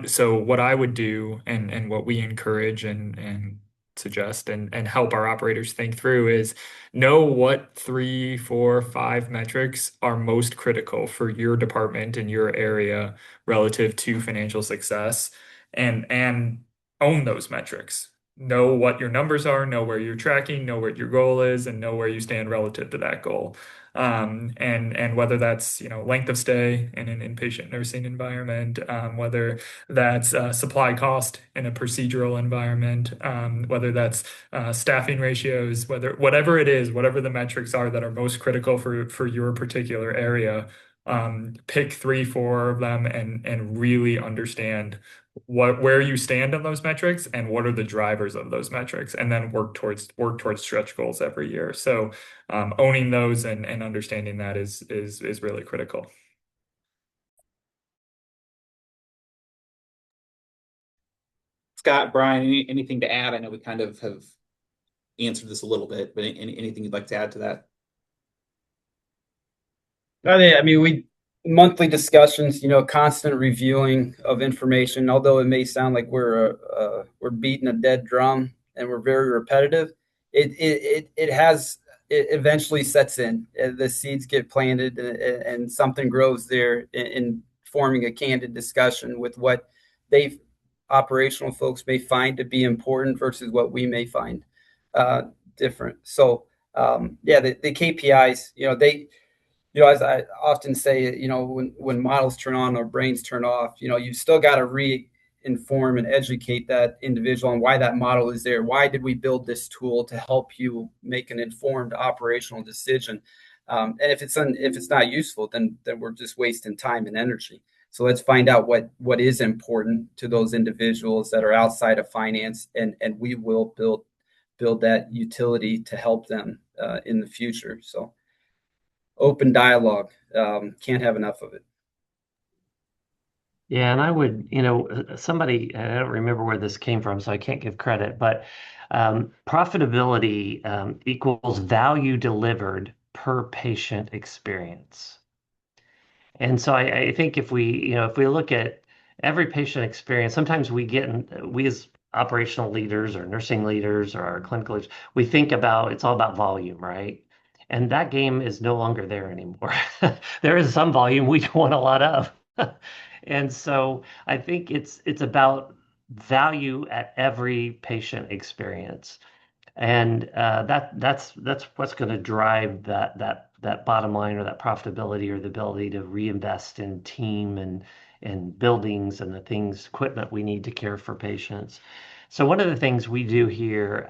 So what I would do and what we encourage and suggest and help our operators think through is know what 3, 4, 5 metrics are most critical for your department and your area relative to financial success, and own those metrics. Know what your numbers are, know where you're tracking, know what your goal is, and know where you stand relative to that goal. And whether that's, length of stay in an inpatient nursing environment, whether that's supply cost in a procedural environment, whether that's staffing ratios, whatever it is, whatever the metrics are that are most critical for your particular area, pick 3, 4 of them and really understand where you stand on those metrics and what are the drivers of those metrics, and then work towards stretch goals every year. So owning those and understanding that is really critical. Scott, Brian, anything to add? I know we kind of have answered this a little bit, but anything you'd like to add to that? I mean, we monthly discussions, constant reviewing of information. Although it may sound like we're beating a dead drum and we're very repetitive, it eventually sets in. The seeds get planted and something grows there in forming a candid discussion with what they operational folks may find to be important versus what we may find different. So the KPIs, as I often say, when models turn on or brains turn off, you still got to re-inform and educate that individual on why that model is there. Why did we build this tool to help you make an informed operational decision? And if it's not useful, then we're just wasting time and energy. So let's find out what is important to those individuals that are outside of finance, and we will build that utility to help them in the future. So open dialogue, can't have enough of it. Yeah, and I would, somebody, I don't remember where this came from, so I can't give credit, but profitability equals value delivered per patient experience. And so I think if we look at every patient experience, sometimes we as operational leaders or nursing leaders or our clinical leaders, we think about it's all about volume, right? And that game is no longer there anymore. There is some volume we want a lot of. And so I think it's about value at every patient experience. And that's what's going to drive that bottom line or that profitability or the ability to reinvest in team and buildings and the equipment we need to care for patients. So one of the things we do here,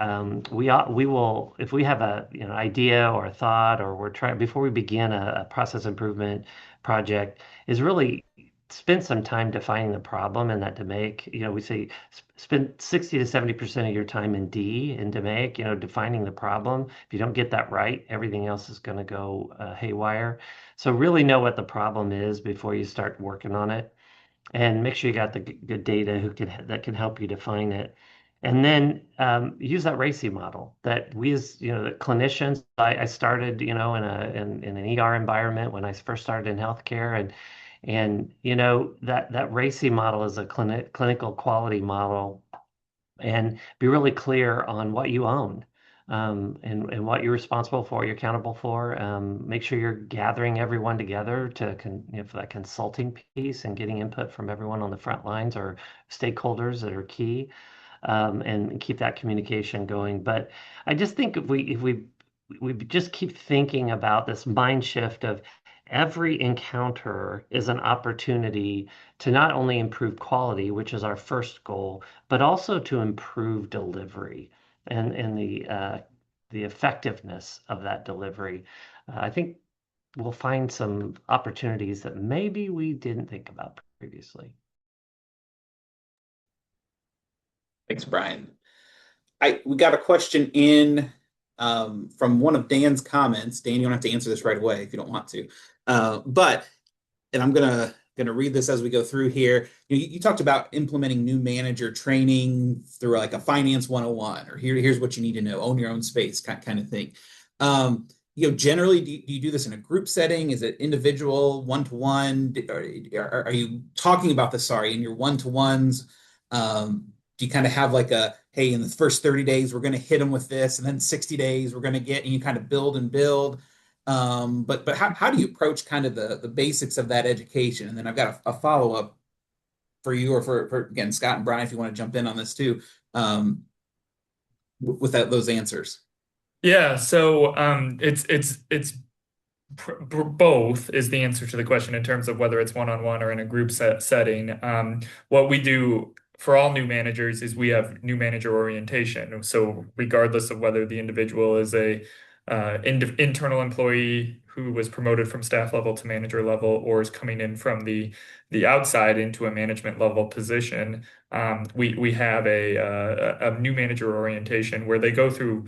we will, if we have a idea or a thought, or we're trying before we begin a process improvement project, is really spend some time defining the problem and that DMAIC, we say spend 60 to 70% of your time in DMAIC, defining the problem. If you don't get that right, everything else is going to go haywire. So really know what the problem is before you start working on it, and make sure you got the good data that can help you define it. And then use that RACI model that we as the clinicians. I started in an ER environment when I first started in healthcare, and that RACI model is a clinical quality model, and be really clear on what you own, and what you're responsible for, you're accountable for. Make sure you're gathering everyone together for that consulting piece and getting input from everyone on the front lines or stakeholders that are key, and keep that communication going. But I just think if we just keep thinking about this mind shift of every encounter is an opportunity to not only improve quality, which is our first goal, but also to improve delivery and the effectiveness of that delivery. I think we'll find some opportunities that maybe we didn't think about previously. Thanks, Brian. We got a question in from one of Dan's comments. Dan, you don't have to answer this right away if you don't want to. And I'm gonna read this as we go through here. You talked about implementing new manager training through like a finance 101, or here's what you need to know, own your own space kind of thing. Generally, do you do this in a group setting? Is it individual, one-to-one? Are you talking about this, in your one-to-ones? Do you kind of have like hey, in the first 30 days, we're going to hit them with this, and then 60 days, we're going to and you kind of build and build. But how do you approach kind of the basics of that education? And then I've got a follow-up for you, or for again, Scott and Brian, if you want to jump in on this too, with those answers. Yeah, so it's both is the answer to the question in terms of whether it's one-on-one or in a group setting. What we do for all new managers is we have new manager orientation. So regardless of whether the individual is a internal employee who was promoted from staff level to manager level, or is coming in from the outside into a management level position, we have a new manager orientation where they go through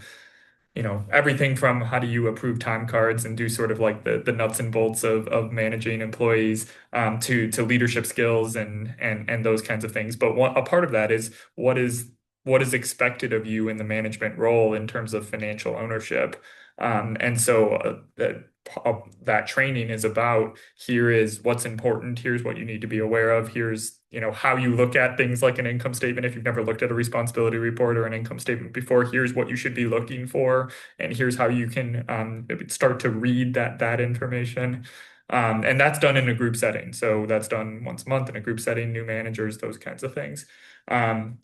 everything from how do you approve time cards and do sort of like the nuts and bolts of managing employees, to leadership skills and those kinds of things. But a part of that is what is expected of you in the management role in terms of financial ownership. And so that training is about, here is what's important, here's what you need to be aware of, here's how you look at things like an income statement. If you've never looked at a responsibility report or an income statement before, here's what you should be looking for, and here's how you can start to read that information. And that's done in a group setting. So that's done once a month in a group setting, new managers, those kinds of things. That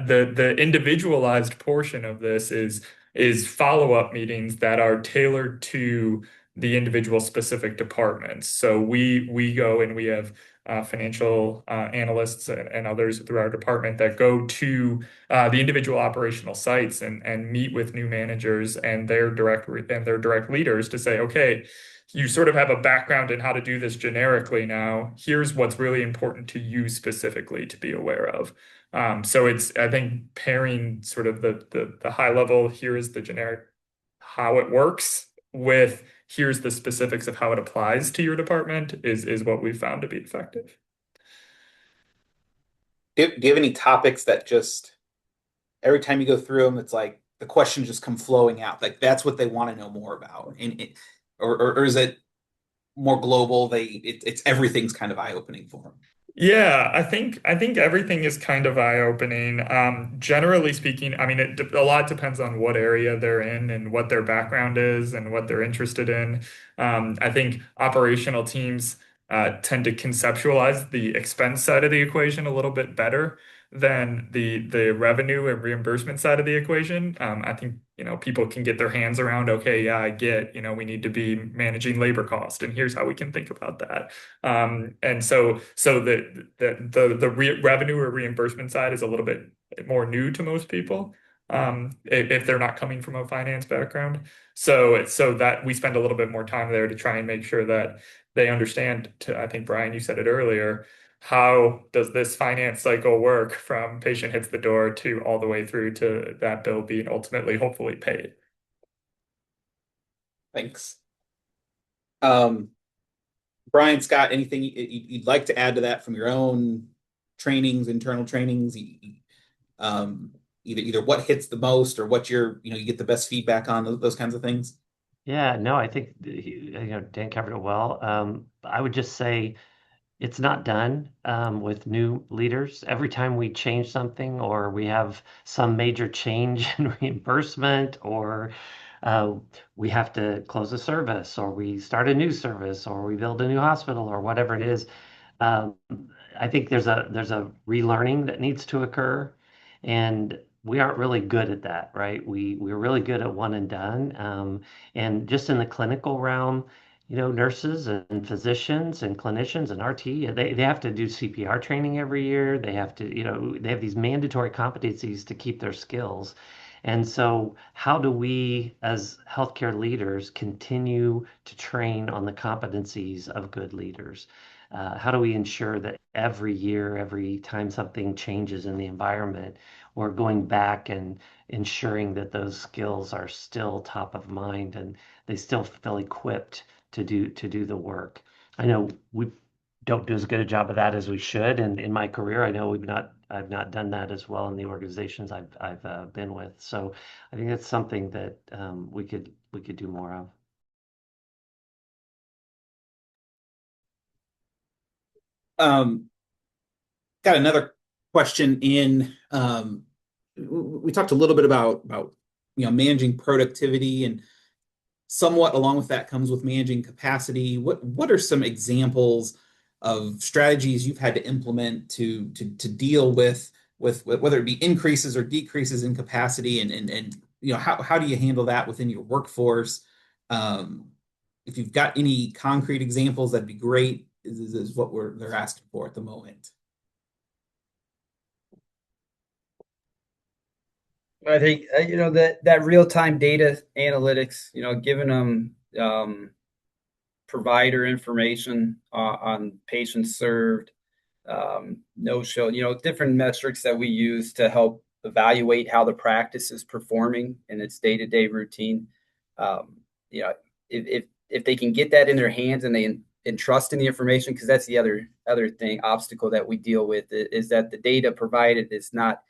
the individualized portion of this is follow-up meetings that are tailored to the individual specific departments. So we go and we have financial analysts and others through our department that go to the individual operational sites and meet with new managers and their direct leaders to say, okay, you sort of have a background in how to do this generically now. Here's what's really important to you specifically to be aware of. So it's, I think, pairing sort of the high level, here is the generic how it works with here's the specifics of how it applies to your department is what we've found to be effective. Do you have any topics that just every time you go through them, it's like the questions just come flowing out? Like that's what they want to know more about, or is it more global? It's everything's kind of eye-opening for them. Yeah, I think everything is kind of eye-opening. Generally speaking, I mean, a lot depends on what area they're in and what their background is and what they're interested in. I think operational teams tend to conceptualize the expense side of the equation a little bit better than the revenue and reimbursement side of the equation. I think, people can get their hands around, okay, yeah, I get, we need to be managing labor cost, and here's how we can think about that. And so the revenue or reimbursement side is a little bit more new to most people, if they're not coming from a finance background. So that we spend a little bit more time there to try and make sure that they understand. I think, Brian, you said it earlier, how does this finance cycle work from patient hits the door to all the way through to that bill being ultimately, hopefully paid? Thanks. Brian, Scott, anything you'd like to add to that from your own trainings, internal trainings? Either what hits the most or what you get the best feedback on, those kinds of things. Yeah, no, I think Dan covered it well. I would just say it's not done with new leaders. Every time we change something or we have some major change in reimbursement or we have to close a service or we start a new service or we build a new hospital or whatever it is, um, I think there's a relearning that needs to occur, and we aren't really good at that, right? We're really good at one and done, and just in the clinical realm, nurses and physicians and clinicians and RT, they have to do CPR training every year. They have to, they have these mandatory competencies to keep their skills. And so, how do we, as healthcare leaders, continue to train on the competencies of good leaders? How do we ensure that every year, every time something changes in the environment, we're going back and ensuring that those skills are still top of mind and they still feel equipped to do the work? I know we don't do as good a job of that as we should, and in my career, I know I've not done that as well in the organizations I've been with. So I think that's something that we could do more of. Got another question in. We talked a little bit about managing productivity, and somewhat along with that comes with managing capacity. What are some examples of strategies you've had to implement to deal with whether it be increases or decreases in capacity, and how do you handle that within your workforce? If you've got any concrete examples, that'd be great. Is what they're asking for at the moment. I think that real-time data analytics, giving them provider information on patients served, no show, different metrics that we use to help evaluate how the practice is performing in its day-to-day routine. If they can get that in their hands and they entrust in the information, because that's the other obstacle that we deal with, is that the data provided is not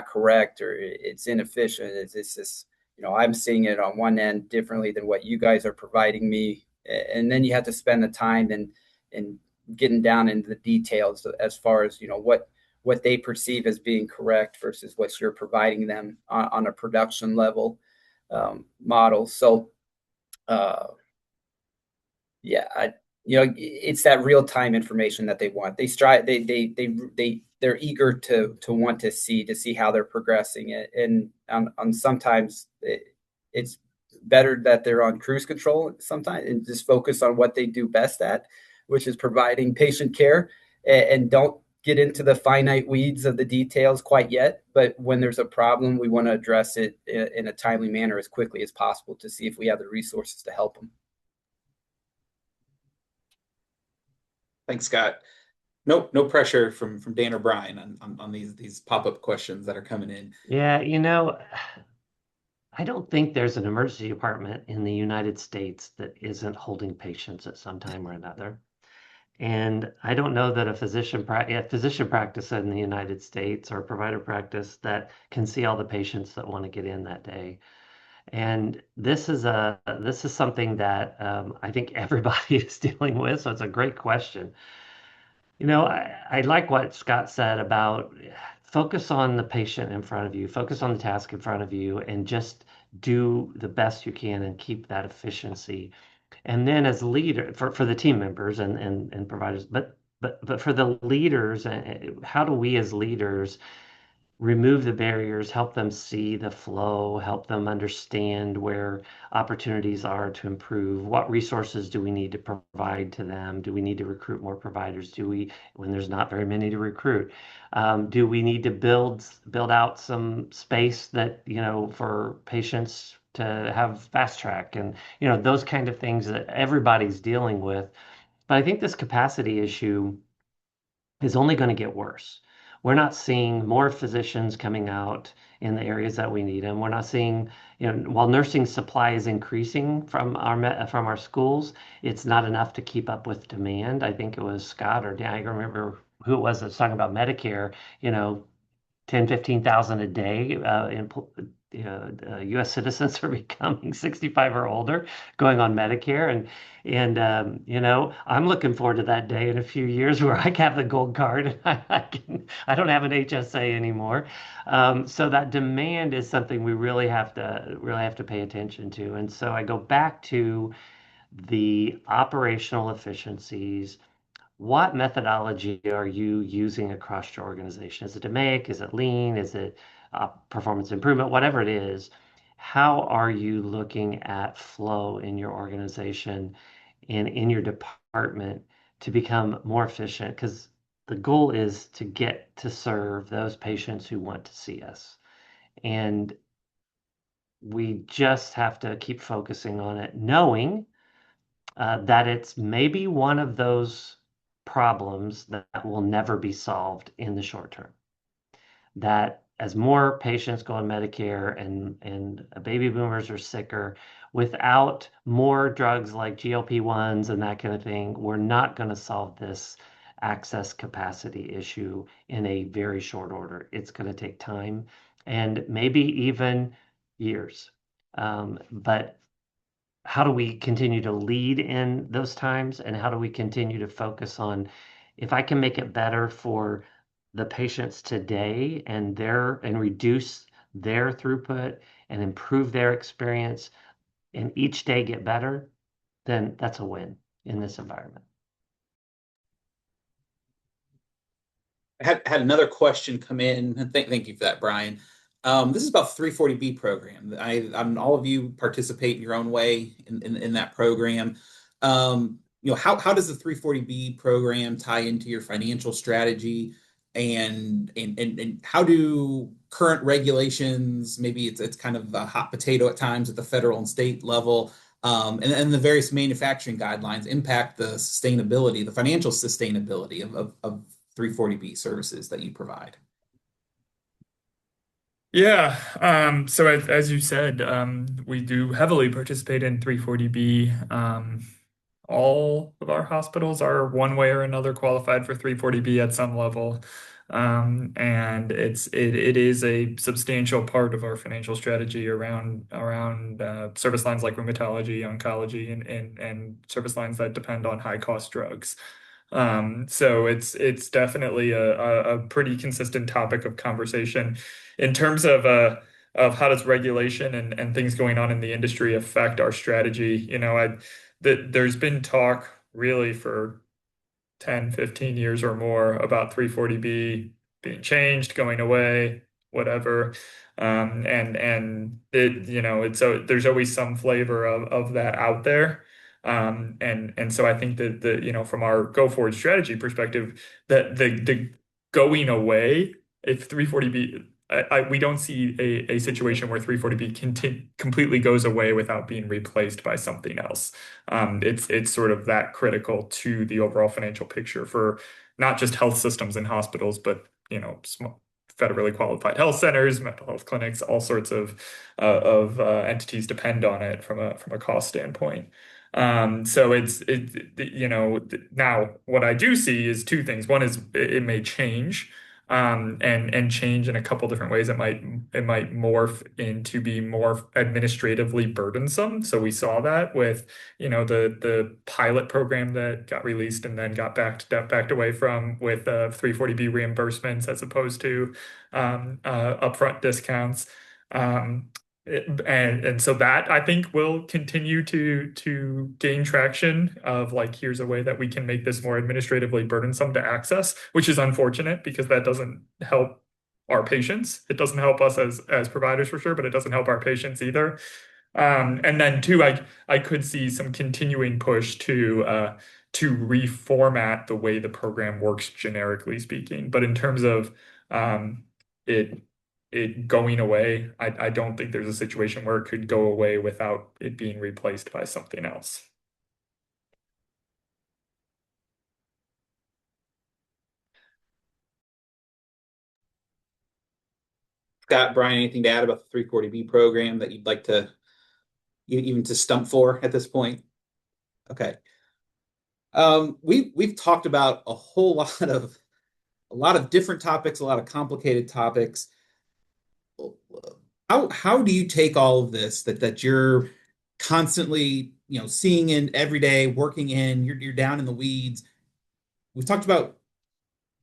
correct or it's inefficient. It's just, I'm seeing it on one end differently than what you guys are providing me. And then you have to spend the time and getting down into the details as far as, what they perceive as being correct versus what you're providing them on a production level model. So, it's that real time information that they want. They strive. They're eager to want to see how they're progressing it, and on sometimes it's better that they're on cruise control sometimes and just focus on what they do best at, which is providing patient care, and don't get into the finite weeds of the details quite yet. But when there's a problem, we want to address it in a timely manner as quickly as possible to see if we have the resources to help them. Thanks, Scott. No pressure from Dan or Brian on these pop-up questions that are coming in. Yeah, I don't think there's an emergency department in the United States that isn't holding patients at some time or another. And I don't know that a physician practice in the United States or a provider practice that can see all the patients that want to get in that day. And this is something that I think everybody is dealing with. So it's a great question. I like what Scott said about focus on the patient in front of you, focus on the task in front of you, and just do the best you can and keep that efficiency. And then as leader for the team members and providers, but for the leaders, how do we as leaders remove the barriers, help them see the flow, help them understand where opportunities are to improve? What resources do we need to provide to them? Do we need to recruit more providers? When there's not very many to recruit, do we need to build out some space that, for patients to have fast track and, those kind of things that everybody's dealing with. But I think this capacity issue is only going to get worse. We're not seeing more physicians coming out in the areas that we need them. We're not seeing, while nursing supply is increasing from our schools, it's not enough to keep up with demand. I think it was Scott or Dan, I don't remember who it was that's talking about Medicare, 10, 15,000 a day U.S. citizens are becoming 65 or older, going on Medicare, and I'm looking forward to that day in a few years where I have the gold card and I don't have an HSA anymore. So that demand is something we really have to pay attention to. And so I go back to the operational efficiencies. What methodology are you using across your organization? Is it DMAIC? Is it Lean? Is it performance improvement? Whatever it is, how are you looking at flow in your organization and in your department to become more efficient? Because the goal is to get to serve those patients who want to see us. And we just have to keep focusing on it, knowing that it's maybe one of those problems that will never be solved in the short term. That as more patients go on Medicare and baby boomers are sicker, without more drugs like GLP-1s and that kind of thing, we're not going to solve this access capacity issue in a very short order. It's going to take time and maybe even years. But how do we continue to lead in those times, and how do we continue to focus on, if I can make it better for the patients today and reduce their throughput and improve their experience and each day get better, then that's a win in this environment. I had another question come in, and thank you for that, Brian. This is about 340B program. All of you participate in your own way in that program. How does the 340B program tie into your financial strategy, and how do current regulations, maybe it's kind of a hot potato at times at the federal and state level, and the various manufacturing guidelines impact the financial sustainability of 340B services that you provide? Yeah. So as you said, we do heavily participate in 340B. All of our hospitals are one way or another qualified for 340B at some level. And it is a substantial part of our financial strategy around service lines like rheumatology, oncology, and service lines that depend on high cost drugs. So it's definitely a pretty consistent topic of conversation in terms of how does regulation and things going on in the industry affect our strategy. There's been talk really for 10, 15 years or more about 340B being changed, going away, whatever. And it, it's so there's always some flavor of that out there. And so I think that from our go forward strategy perspective, that the going away, if 340B, we don't see a situation where 340B completely goes away without being replaced by something else. It's sort of that critical to the overall financial picture for not just health systems and hospitals, but federally qualified health centers, mental health clinics, all sorts of entities depend on it from a cost standpoint. So now what I do see is two things. One is it may change, and change in a couple different ways. It might morph into be more administratively burdensome. So we saw that with the pilot program that got released and then got backed away from with 340B reimbursements as opposed to upfront discounts. And so that I think will continue to gain traction of like, here's a way that we can make this more administratively burdensome to access, which is unfortunate because that doesn't help our patients. It doesn't help us as providers for sure, but it doesn't help our patients either. And then two, I could see some continuing push to reformat the way the program works, generically speaking. But in terms of it going away, I don't think there's a situation where it could go away without it being replaced by something else. Scott, Brian, anything to add about the 340B program that you'd like to even to stump for at this point? Okay. We've talked about a lot of different topics, a lot of complicated topics. How do you take all of this that you're constantly seeing in every day, working in, you're down in the weeds. We've talked about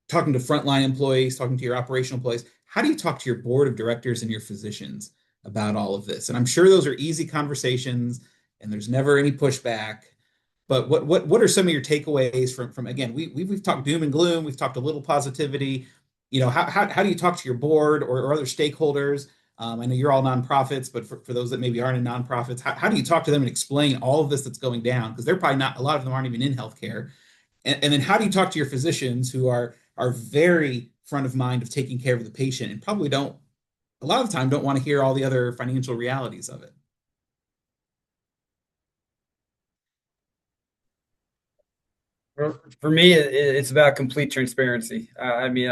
talking to frontline employees, talking to your operational employees. How do you talk to your board of directors and your physicians about all of this? And I'm sure those are easy conversations and there's never any pushback. But what are some of your takeaways from again, we've talked doom and gloom, we've talked a little positivity. How do you talk to your board or other stakeholders? I know you're all nonprofits, but for those that maybe aren't in nonprofits, how do you talk to them and explain all of this that's going down? Because they're probably not, a lot of them aren't even in healthcare. And then how do you talk to your physicians who are very front of mind of taking care of the patient and probably a lot of the time don't want to hear all the other financial realities of it? For me, it's about complete transparency. I mean,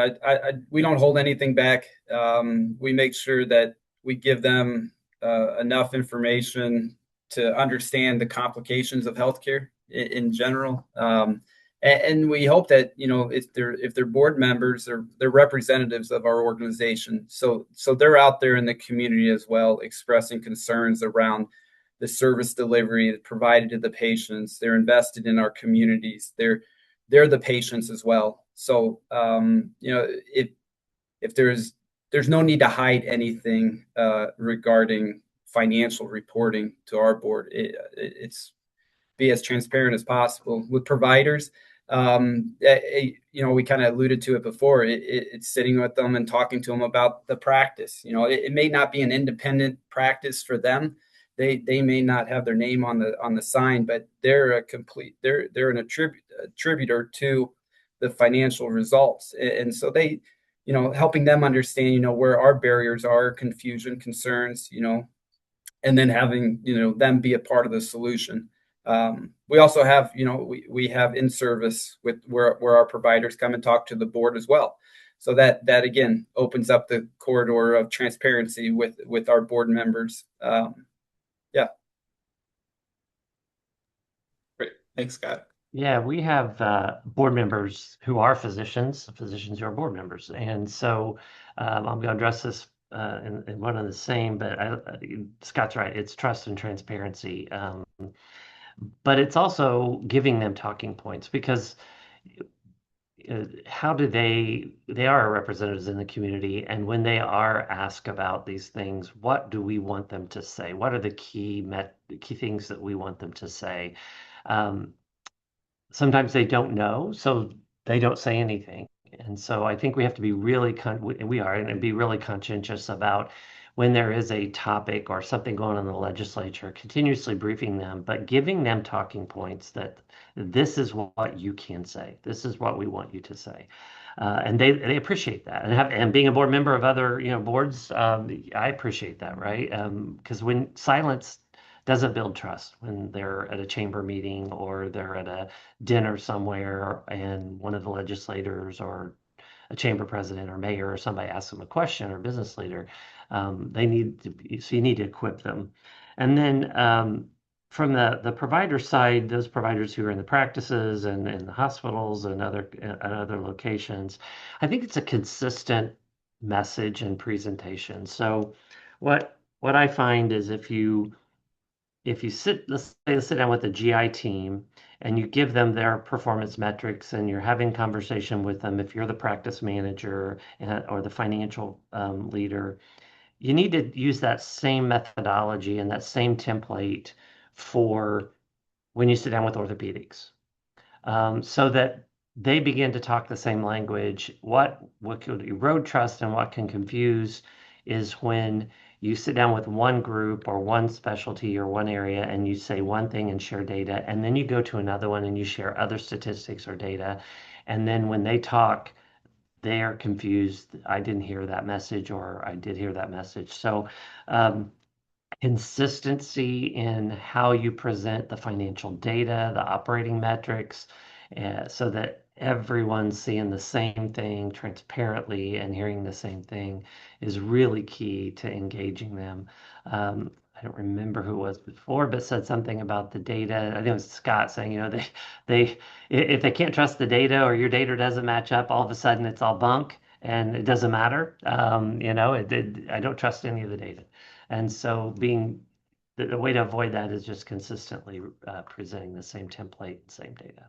we don't hold anything back. We make sure that we give them enough information to understand the complications of healthcare in general. And we hope that if they're board members, they're representatives of our organization. So they're out there in the community as well, expressing concerns around the service delivery provided to the patients. They're invested in our communities. They're the patients as well. So if there's no need to hide anything regarding financial reporting to our board. It's be as transparent as possible with providers. We kind of alluded to it before. It's sitting with them and talking to them about the practice. It may not be an independent practice for them. They may not have their name on the sign, but they're an attributor to the financial results, and so they, helping them understand, where our barriers are, confusion, concerns, and then having them be a part of the solution. We also have, we have in service with where our providers come and talk to the board as well. So that again opens up the corridor of transparency with our board members. Yeah. Great. Thanks, Scott. Yeah, we have board members who are physicians who are board members. And so I'm going to address this in one of the same, but Scott's right. It's trust and transparency. But it's also giving them talking points because how do they are representatives in the community, and when they are asked about these things, what do we want them to say? What are the key things that we want them to say? sometimes they don't know, so they don't say anything. And so I think we have to be really we are and be really conscientious about when there is a topic or something going on in the legislature, continuously briefing them, but giving them talking points that this is what you can say. This is what we want you to say. And they appreciate that, and being a board member of other boards, I appreciate that, right? Because when silence doesn't build trust, when they're at a chamber meeting or they're at a dinner somewhere and one of the legislators or a chamber president or mayor or somebody asks them a question or business leader, so you need to equip them. And then from the provider side, those providers who are in the practices and in the hospitals and other locations, I think it's a consistent message and presentation. So what I find is if you let's sit down with the GI team and you give them their performance metrics and you're having conversation with them, if you're the practice manager or the financial leader, you need to use that same methodology and that same template for when you sit down with orthopedics, so that they begin to talk the same language. What could erode trust and what can confuse is when you sit down with one group or one specialty or one area and you say one thing and share data, and then you go to another one and you share other statistics or data. And then when they talk, they are confused. I didn't hear that message, or I did hear that message. So consistency in how you present the financial data, the operating metrics, so that everyone's seeing the same thing transparently and hearing the same thing is really key to engaging them. I don't remember who it was before, but said something about the data. I think it was Scott saying, they if they can't trust the data or your data doesn't match up, all of a sudden it's all bunk and it doesn't matter. I don't trust any of the data. And so the way to avoid that is just consistently presenting the same template and same data.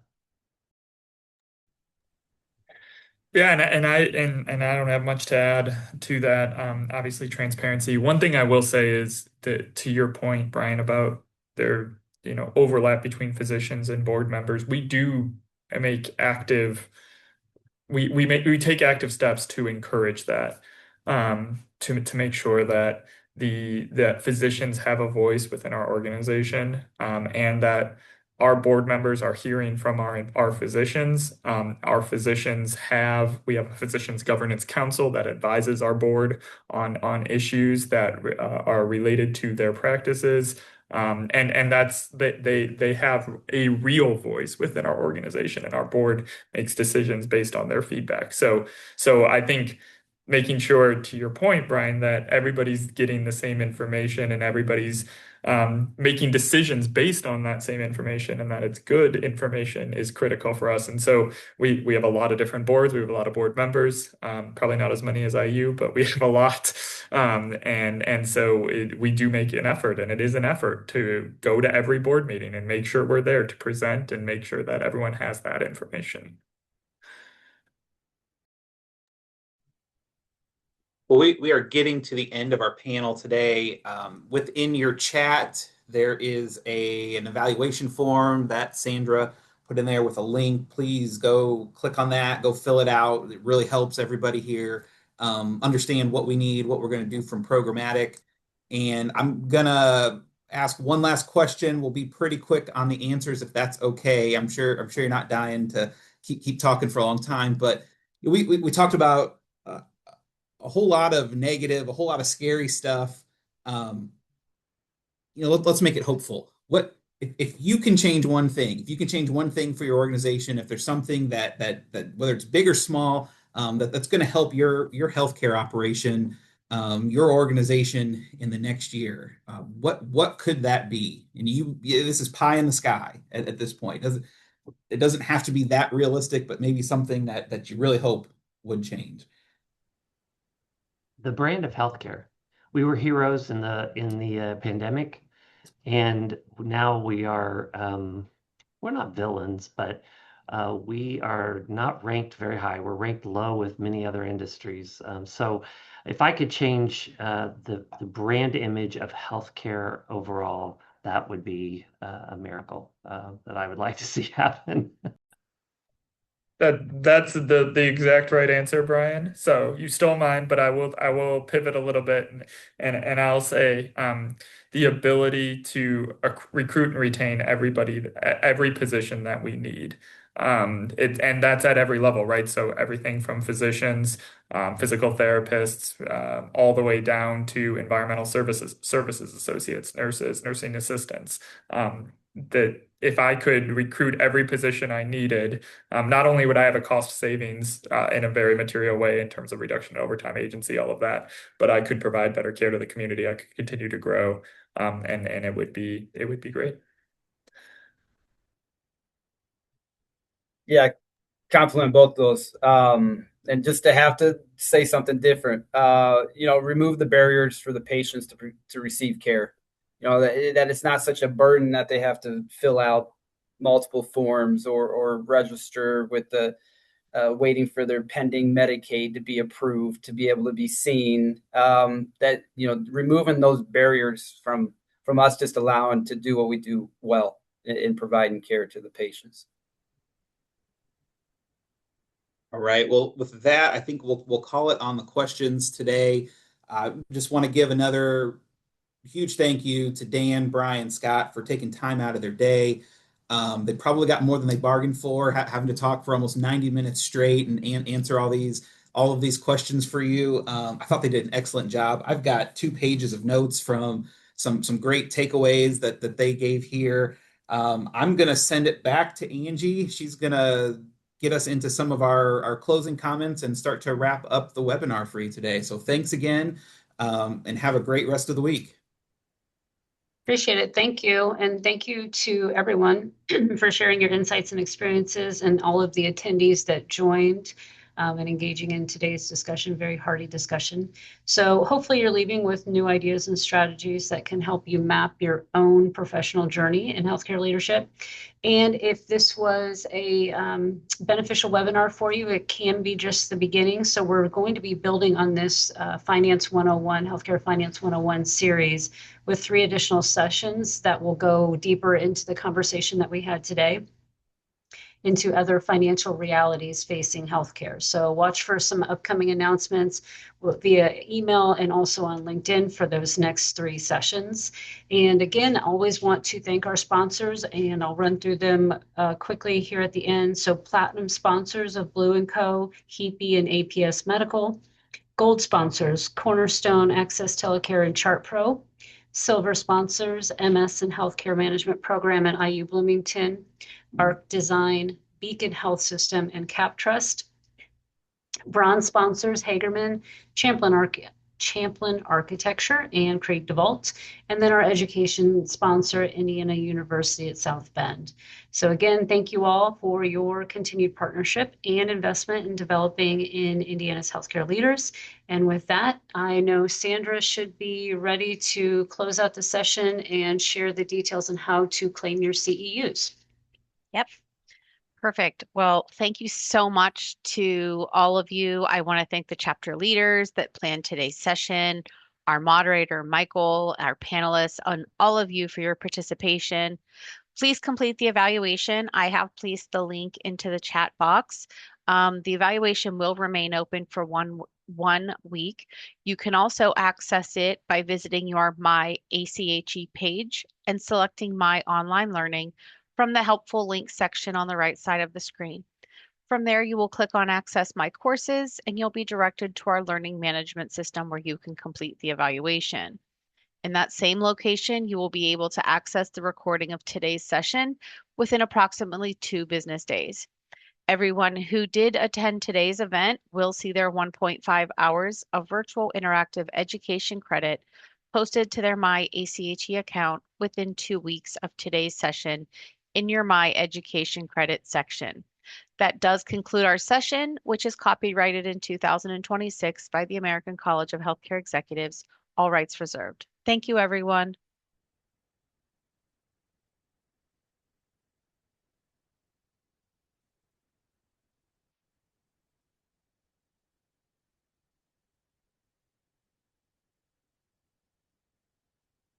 Yeah, and I don't have much to add to that. Obviously, transparency. One thing I will say is that to your point, Brian, about their overlap between physicians and board members, we do make active we take active steps to encourage that, to make sure that that physicians have a voice within our organization, and that our board members are hearing from our physicians. We have a physicians governance council that advises our board on issues that are related to their practices. And that's they have a real voice within our organization, and our board makes decisions based on their feedback. So I think making sure, to your point, Brian, that everybody's getting the same information and everybody's making decisions based on that same information and that it's good information is critical for us. And so we have a lot of different boards. We have a lot of board members, probably not as many as IU, but we have a lot. And so we do make an effort, and it is an effort to go to every board meeting and make sure we're there to present and make sure that everyone has that information. Well, we are getting to the end of our panel today. Within your chat, there is an evaluation form that Sandra put in there with a link. Please go click on that, go fill it out. It really helps everybody here understand what we need, what we're going to do from programmatic. And I'm going to ask one last question. We'll be pretty quick on the answers if that's okay. I'm sure you're not dying to keep talking for a long time, but we talked about a whole lot of negative, a whole lot of scary stuff. Let's make it hopeful. What if you can change one thing? If you can change one thing for your organization, if there's something that whether it's big or small, that's going to help your healthcare operation, your organization in the next year, what could that be? And this is pie in the sky at this point. It doesn't have to be that realistic, but maybe something that you really hope would change. The brand of healthcare. We were heroes in the pandemic, and now we are we're not villains, but we are not ranked very high. We're ranked low with many other industries. So if I could change the brand image of healthcare overall, that would be a miracle that I would like to see happen. That's the exact right answer, Brian. So you stole mine, but I will pivot a little bit and I'll say the ability to recruit and retain every position that we need. And that's at every level, right? So everything from physicians, physical therapists, all the way down to environmental services associates, nurses, nursing assistants. That if I could recruit every position I needed, not only would I have a cost savings in a very material way in terms of reduction in overtime agency, all of that, but I could provide better care to the community. I could continue to grow, and it would be great. Yeah, compliment both those. And just to have to say something different, remove the barriers for the patients to receive care. That it's not such a burden that they have to fill out multiple forms or register with the waiting for their pending Medicaid to be approved to be able to be seen. Removing those barriers from us, just allowing to do what we do well in providing care to the patients. All right. Well, with that, I think we'll call it on the questions today. Just want to give another huge thank you to Dan, Brian, Scott for taking time out of their day. They probably got more than they bargained for, having to talk for almost 90 minutes straight and answer all of these questions for you. I thought they did an excellent job. I've got 2 pages of notes from some great takeaways that they gave here. I'm gonna send it back to Angie. She's gonna get us into some of our closing comments and start to wrap up the webinar for you today. So thanks again, and have a great rest of the week. Appreciate it. Thank you. And thank you to everyone for sharing your insights and experiences and all of the attendees that joined and engaging in today's discussion, very hearty discussion. So hopefully you're leaving with new ideas and strategies that can help you map your own professional journey in healthcare leadership. And if this was a beneficial webinar for you, it can be just the beginning. So we're going to be building on this Finance 101, Healthcare Finance 101 series with 3 additional sessions that will go deeper into the conversation that we had today, into other financial realities facing healthcare. So watch for some upcoming announcements via email and also on LinkedIn for those next 3 sessions. And again, always want to thank our sponsors, and I'll run through them quickly here at the end. So platinum sponsors of Blue & Co., HEPE, and APS Medical. Gold sponsors, Cornerstone, Access Telecare, and ChartPro. Silver sponsors, MS and Healthcare Management Program and IU Bloomington, ARC Design, Beacon Health System, and CapTrust. Bronze sponsors, Hagerman, Champlin Architecture, and Craig DeVault. And then our education sponsor, Indiana University at South Bend. So again, thank you all for your continued partnership and investment in developing in Indiana's healthcare leaders. And with that, I know Sandra should be ready to close out the session and share the details on how to claim your CEUs. Yep. Perfect. Well, thank you so much to all of you. I want to thank the chapter leaders that planned today's session, our moderator, Michael, our panelists, and all of you for your participation. Please complete the evaluation. I have placed the link into the chat box. The evaluation will remain open for one week. You can also access it by visiting your My ACHE page and selecting My Online Learning from the helpful links section on the right side of the screen. From there, you will click on Access My Courses, and you'll be directed to our learning management system where you can complete the evaluation. In that same location, you will be able to access the recording of today's session within approximately 2 business days. Everyone who did attend today's event will see their 1.5 hours of virtual interactive education credit posted to their My ACHE account within 2 weeks of today's session in your My Education Credit section. That does conclude our session, which is copyrighted in 2026 by the American College of Healthcare Executives, all rights reserved. Thank you, everyone.